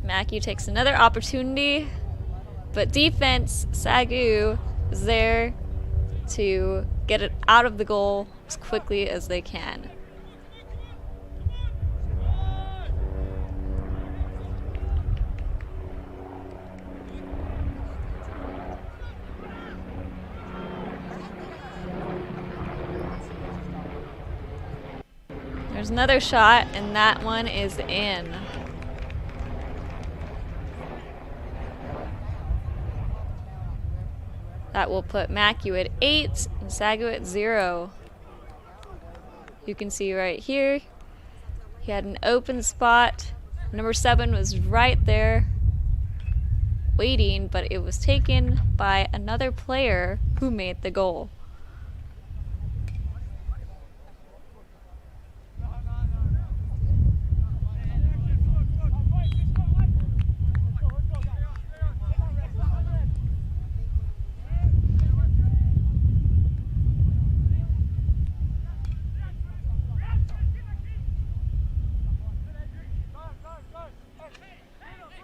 MACU takes another opportunity, but defense, SAGU, is there to get it out of the goal as quickly as they can. There's another shot, and that one is in. That will put MACU at 8 and SAGU at 0. You can see right here, he had an open spot. Number 7 was right there waiting, but it was taken by another player who made the goal.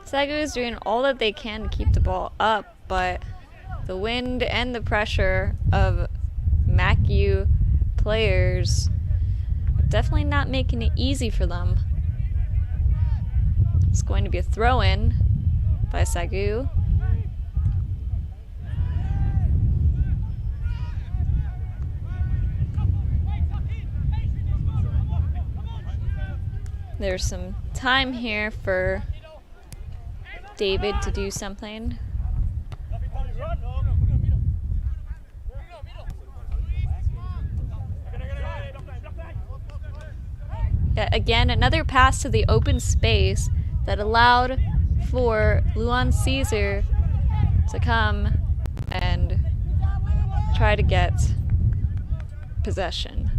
SAGU is doing all that they can to keep the ball up, but the wind and the pressure of MACU players are definitely not making it easy for them. It's going to be a throw-in by SAGU. There's some time here for David to do something. Yeah, again, another pass to the open space that allowed for Luan Caesar to come and try to get possession.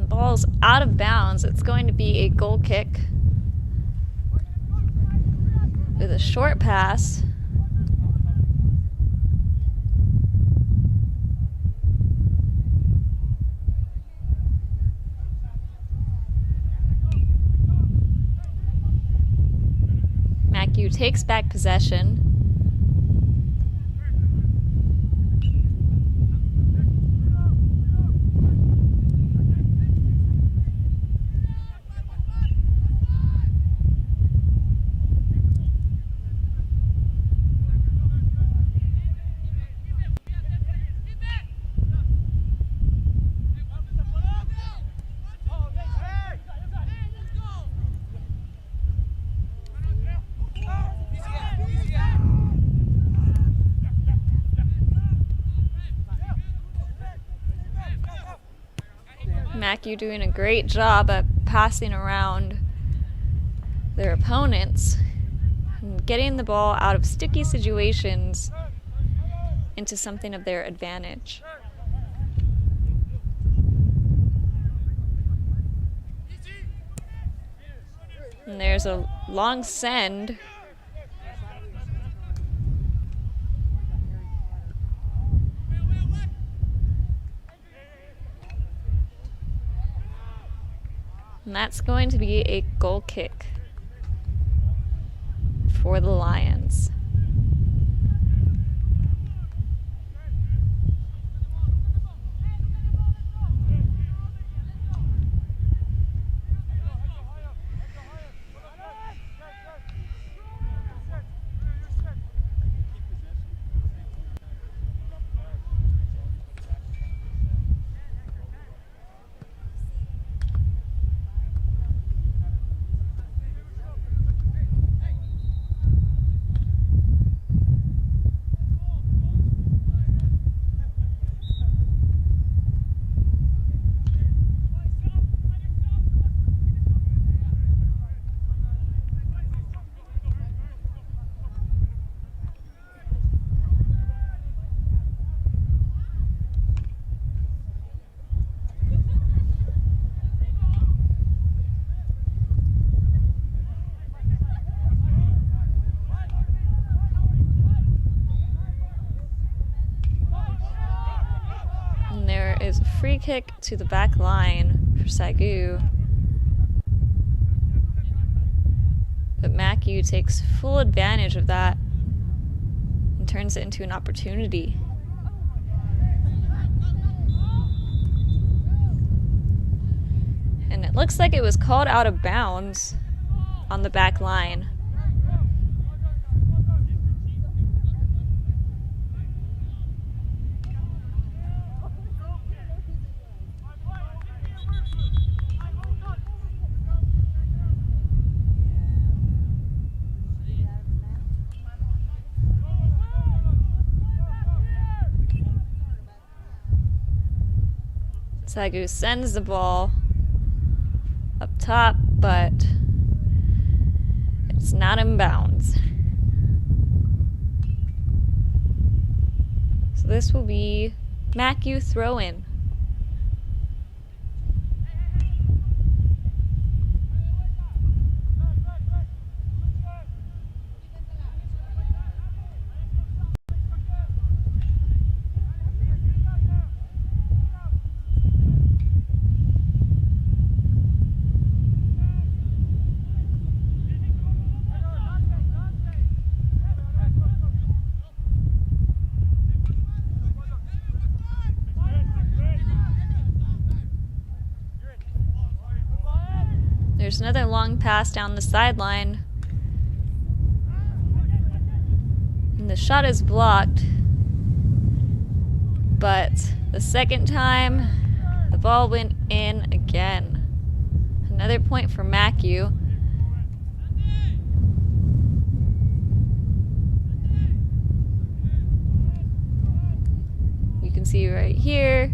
Ball's out of bounds. It's going to be a goal kick with a short pass. MACU takes back possession. MACU doing a great job at passing around their opponents and getting the ball out of sticky situations into something of their advantage. And there's a long send. And that's going to be a goal kick for the Lions. And there is a free kick to the back line for SAGU. But MACU takes full advantage of that and turns it into an opportunity. And it looks like it was called out of bounds on the back line. SAGU sends the ball up top, but it's not in bounds. So this will be MACU throw-in. There's another long pass down the sideline. And the shot is blocked. But the second time, the ball went in again. Another point for MACU. You can see right here,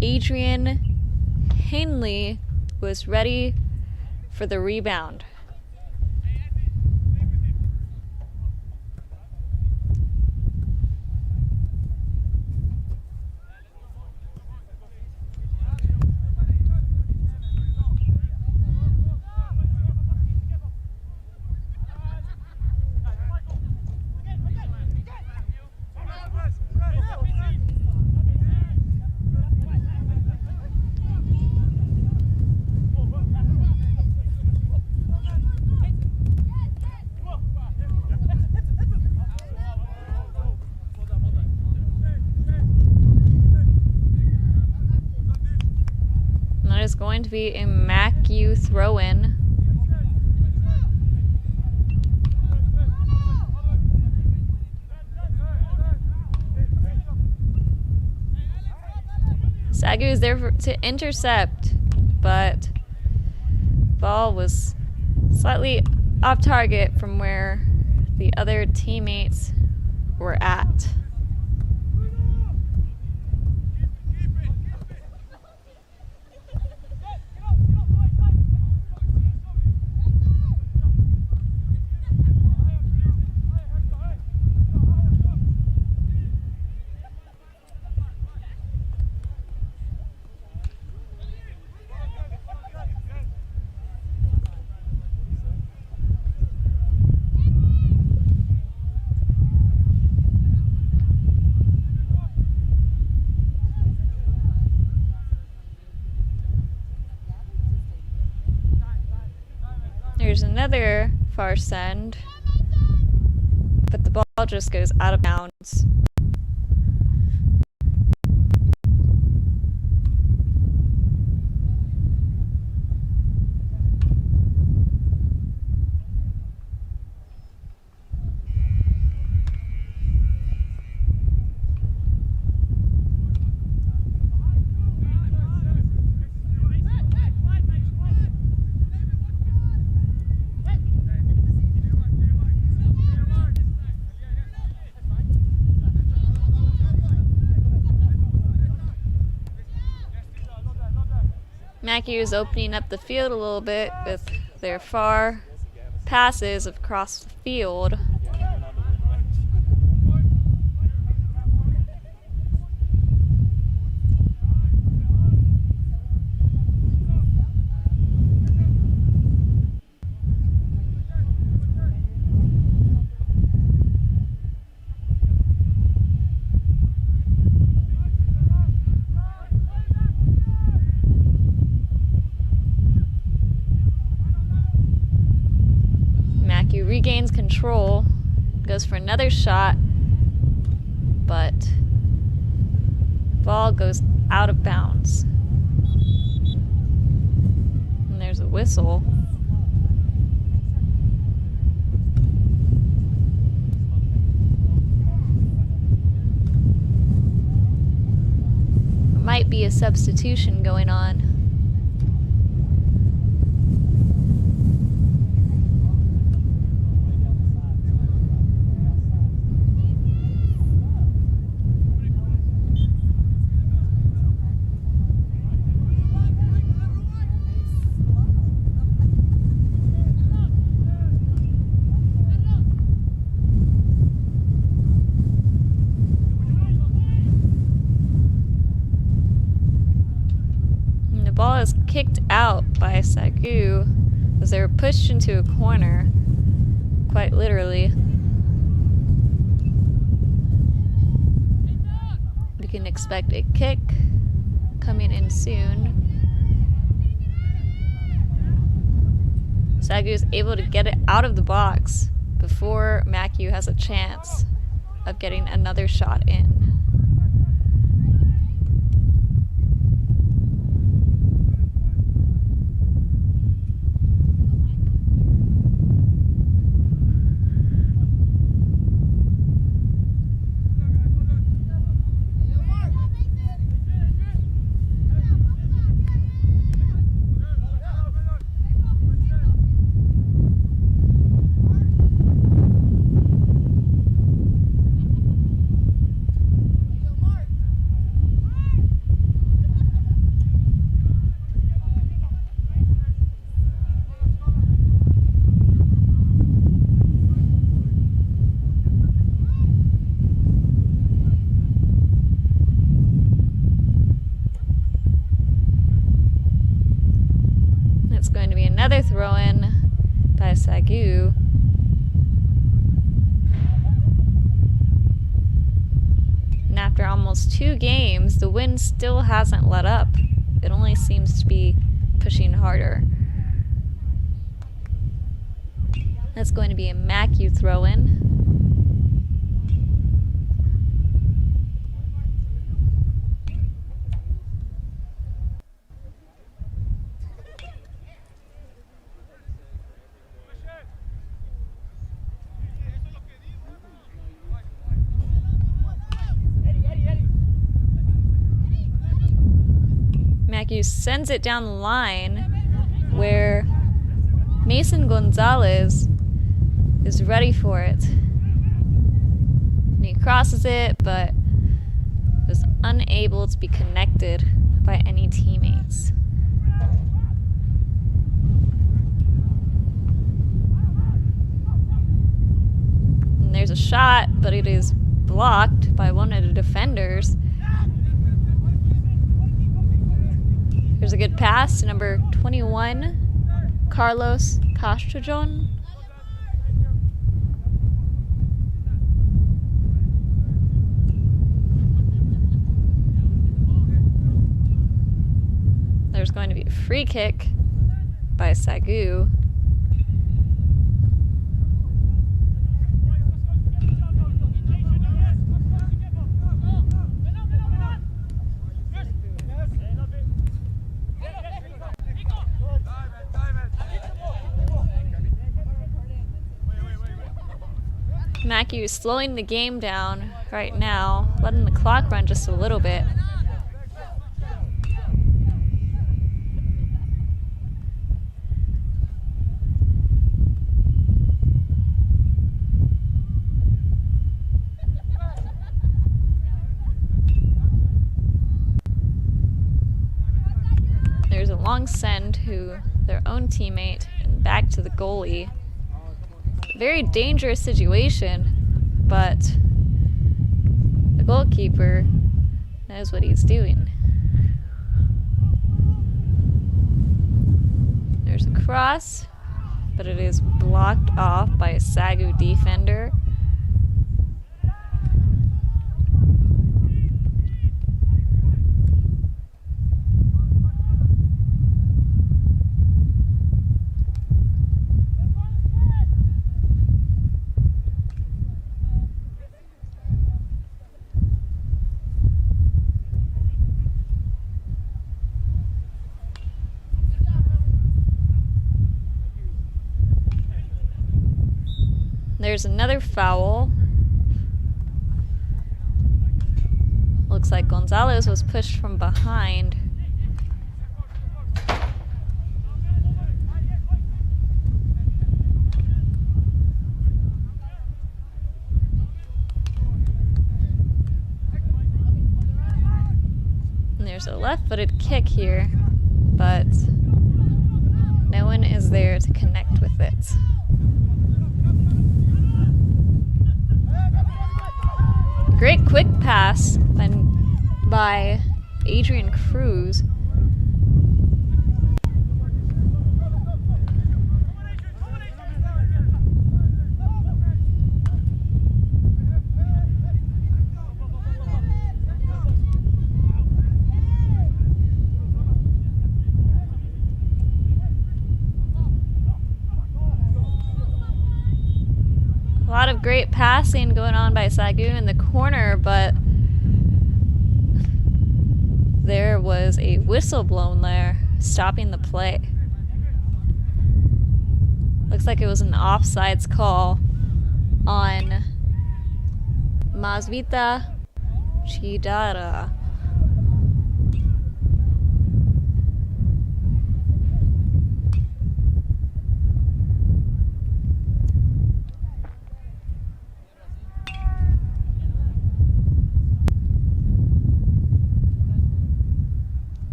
Adrian Hanley was ready for the rebound. That is going to be a MACU throw-in. SAGU is there to intercept, but ball was slightly off target from where the other teammates were at. Here's another far send, but the ball just goes out of bounds. MACU is opening up the field a little bit with their far passes across the field. MACU regains control, goes for another shot, but ball goes out of bounds. And there's a whistle. Might be a substitution going on. The ball is kicked out by SAGU as they were pushed into a corner, quite literally. We can expect a kick coming in soon. SAGU is able to get it out of the box before MACU has a chance of getting another shot in. It's going to be another throw-in by SAGU. And after almost 2 games, the wind still hasn't let up. It only seems to be pushing harder. That's going to be a MACU throw-in. MACU sends it down the line where Mason Gonzalez is ready for it. And he crosses it, but was unable to be connected by any teammates. And there's a shot, but it is blocked by one of the defenders. There's a good pass to number 21, Carlos Castrillon. There's going to be a free kick by SAGU. MACU is slowing the game down right now, letting the clock run just a little bit. There's a long send to their own teammate and back to the goalie. Very dangerous situation, but the goalkeeper knows what he's doing. There's a cross, but it is blocked off by a SAGU defender. There's another foul. Looks like Gonzalez was pushed from behind. And there's a left-footed kick here, but no one is there to connect with it. Great quick pass by Adrian Cruz. A lot of great passing going on by SAGU in the corner, but there was a whistle blown there, stopping the play. Looks like it was an offsides call on Masvita Chidara.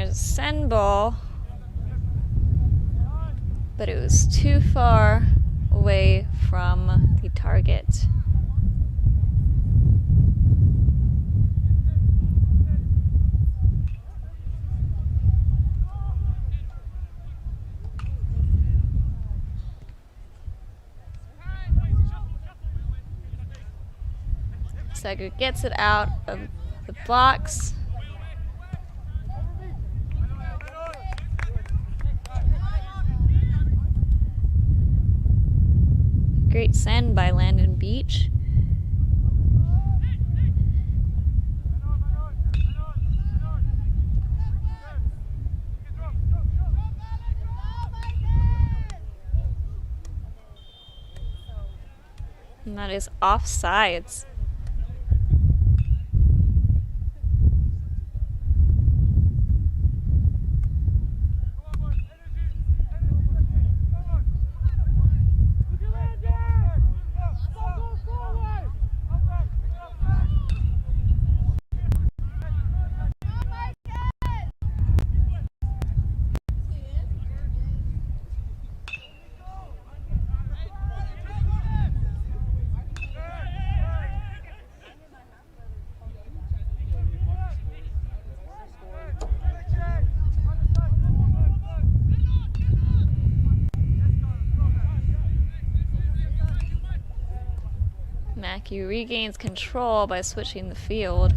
Send ball, but it was too far away from the target. SAGU gets it out of the box. Great send by Landon Beach. And that is offsides. MACU regains control by switching the field.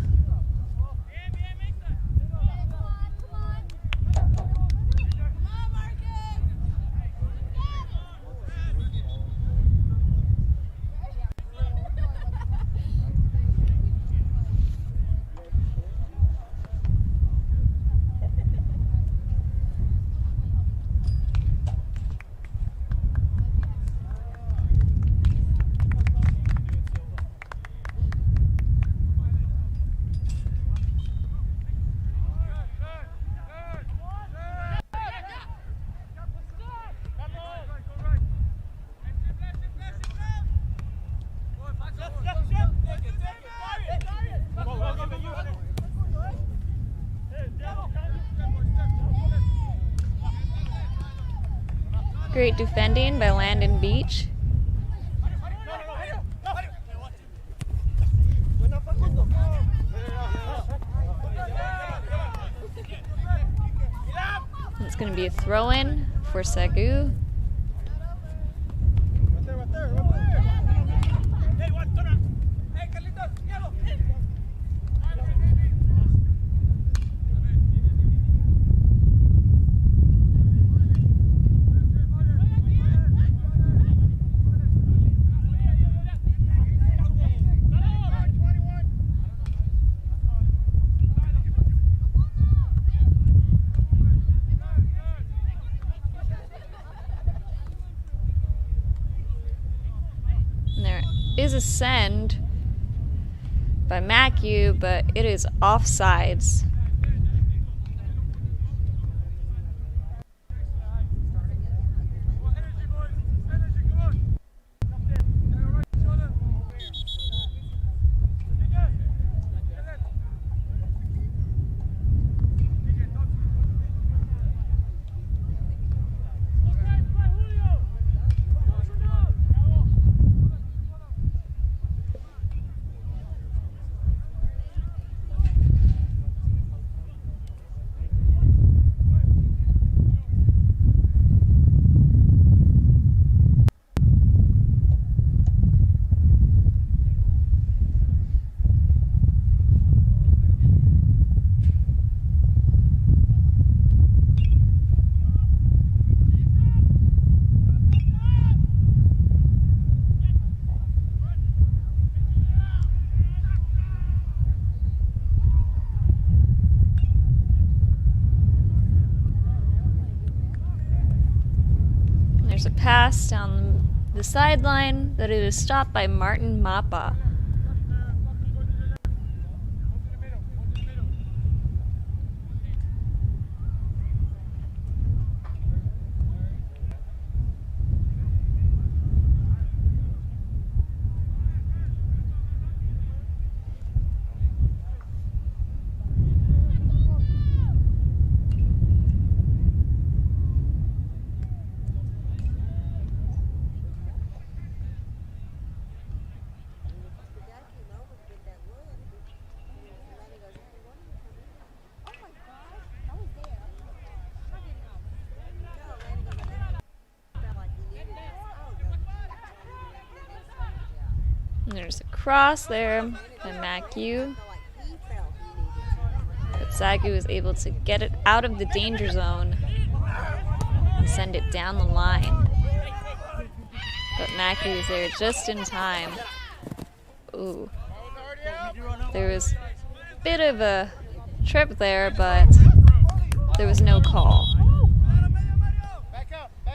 Great defending by Landon Beach. It's going to be a throw-in for SAGU. Is a send by MACU, but it is offsides. There's a pass down the sideline, but it is stopped by Martin Mappa. And there's a cross there by MACU. But SAGU is able to get it out of the danger zone and send it down the line. But MACU is there just in time. Ooh. There was a bit of a trip there, but there was no call. Back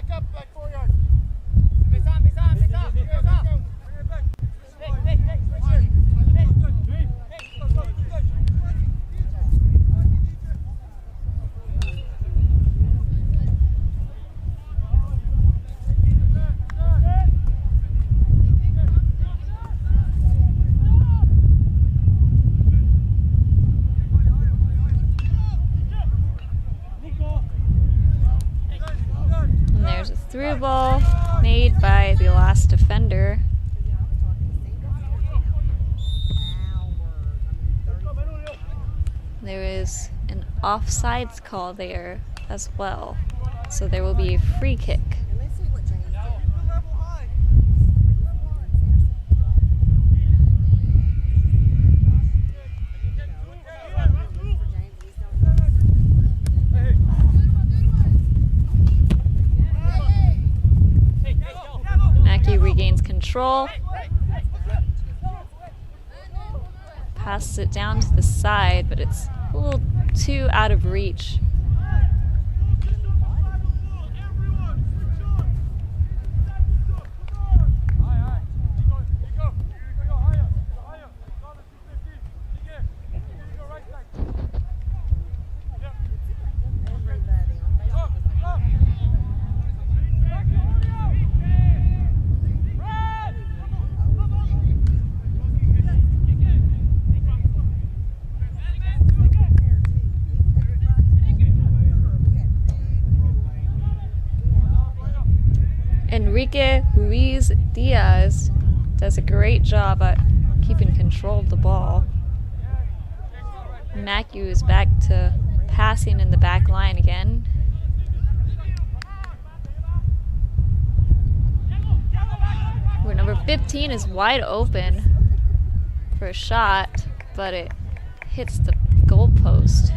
up, like 4 yards. Face on. And there's a through ball made by the last defender. There is an offsides call there as well, so there will be a free kick. control. Passes it down to the side, but it's a little too out of reach. Enrique Ruiz Diaz does a great job at keeping control of the ball. MACU is back to passing in the back line again. Where number 15 is wide open for a shot, but it hits the goalpost.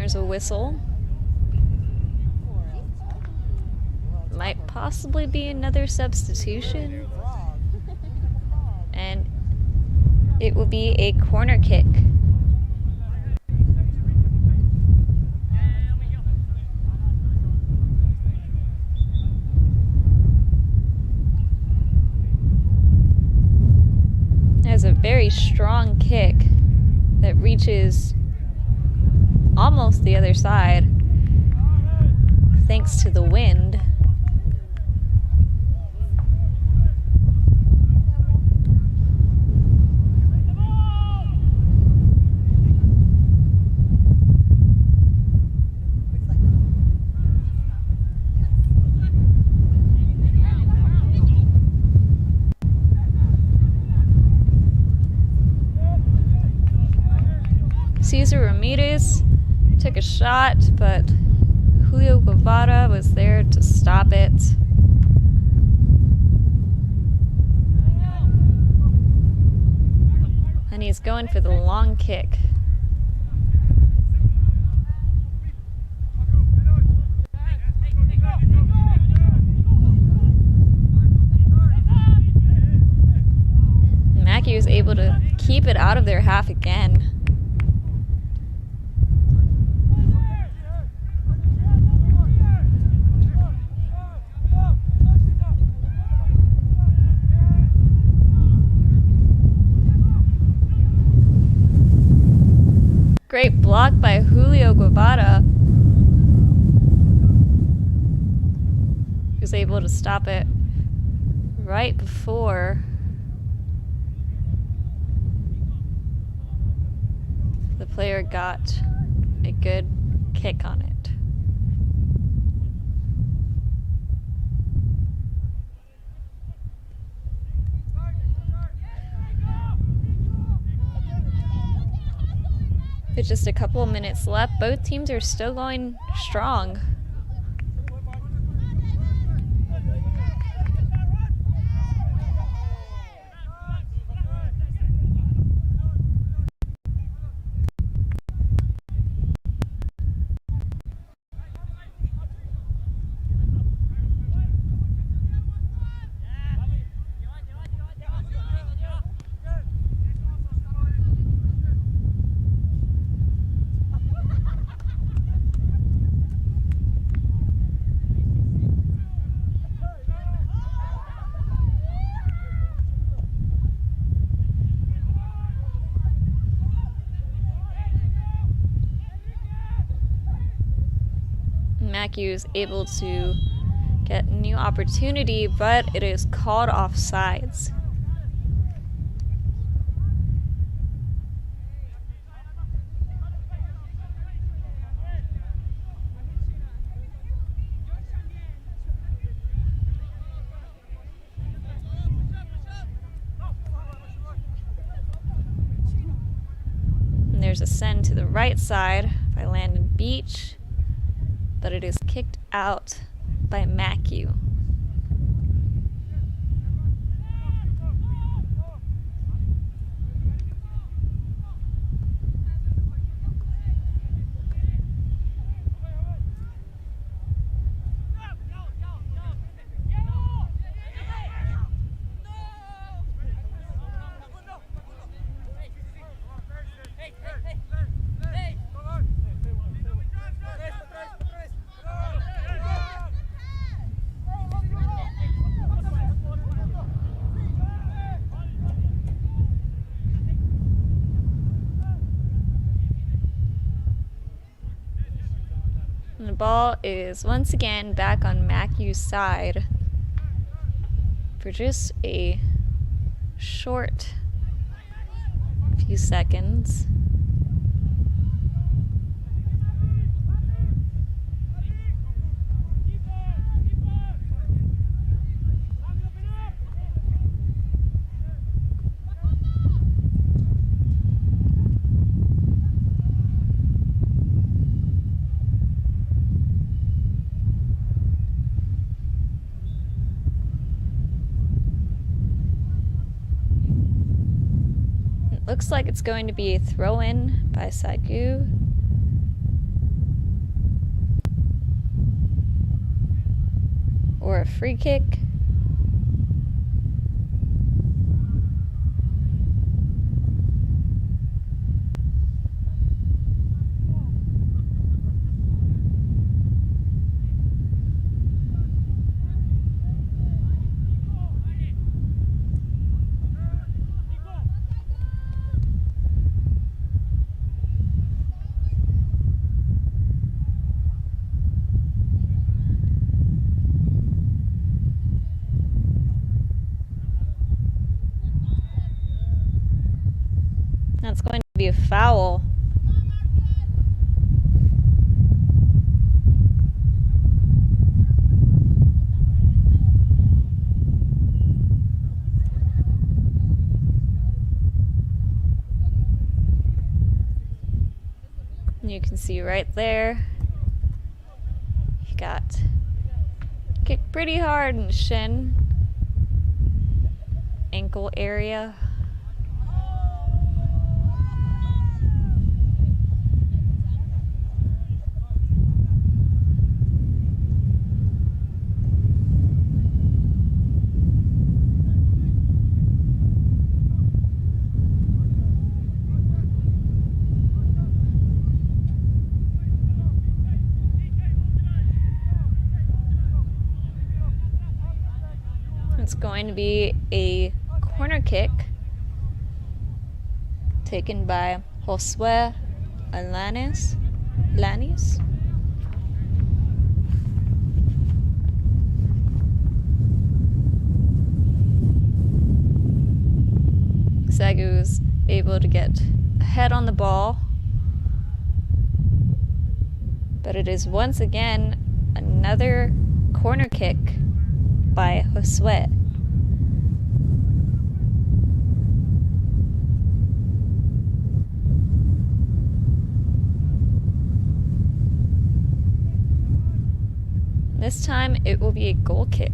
There's a whistle. Might possibly be another substitution. And it will be a corner kick. There's a very strong kick that reaches almost the other side, thanks to the wind. Cesar Ramirez took a shot, but Julio Guevara was there to stop it. And he's going for the long kick. MACU is able to keep it out of their half again. Great block by Julio Guevara. He was able to stop it right before the player got a good kick on it. With just a couple of minutes left, both teams are still going strong. MACU is able to get a new opportunity, but it is called offsides. And there's a send to the right side by Landon Beach, but it is kicked out by MACU. And the ball is once again back on MACU's side for just a short few seconds. Looks like it's going to be a throw-in by SAGU. Or a free kick. That's going to be a foul. And you can see right there, he got kicked pretty hard in the shin, ankle area. It's going to be a corner kick taken by Josue Alanis. SAGU's able to get ahead on the ball, but it is once again another corner kick by Josue. This time it will be a goal kick.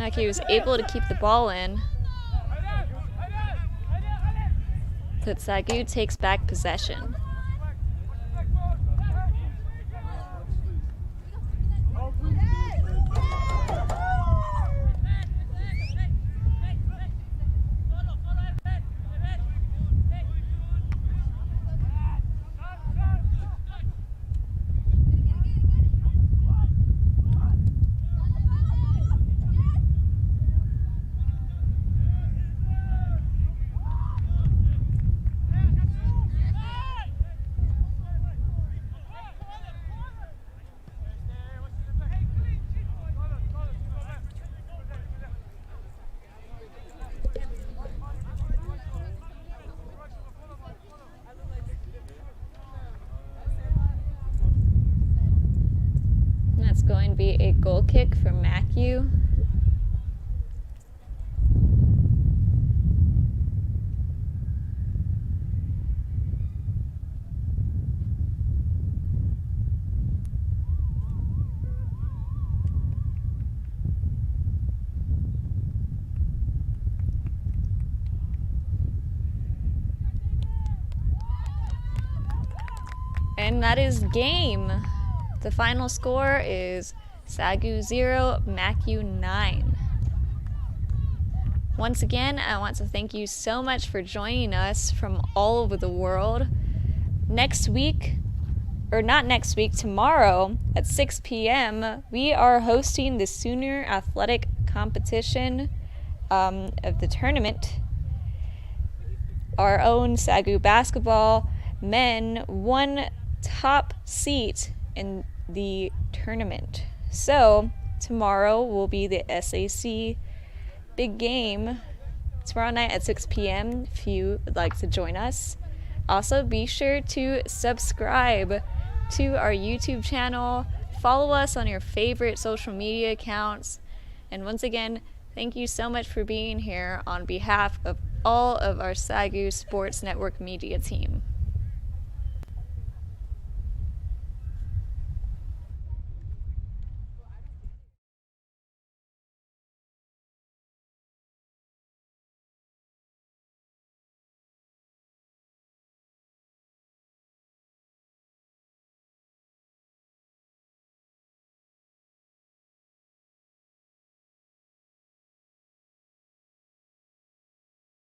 MACU was able to keep the ball in. But SAGU takes back possession. That's going to be a goal kick for MACU. And that is game. The final score is SAGU 0, MACU 9. Once again, I want to thank you so much for joining us from all over the world. Next week, or not next week, tomorrow at 6 p.m., we are hosting the Senior Athletic Competition of the tournament. Our own SAGU basketball men won top seat in the tournament. So tomorrow will be the SAC big game tomorrow night at 6 p.m. if you would like to join us. Also, be sure to subscribe to our YouTube channel, follow us on your favorite social media accounts, and once again, thank you so much for being here on behalf of all of our SAGU Sports Network media team.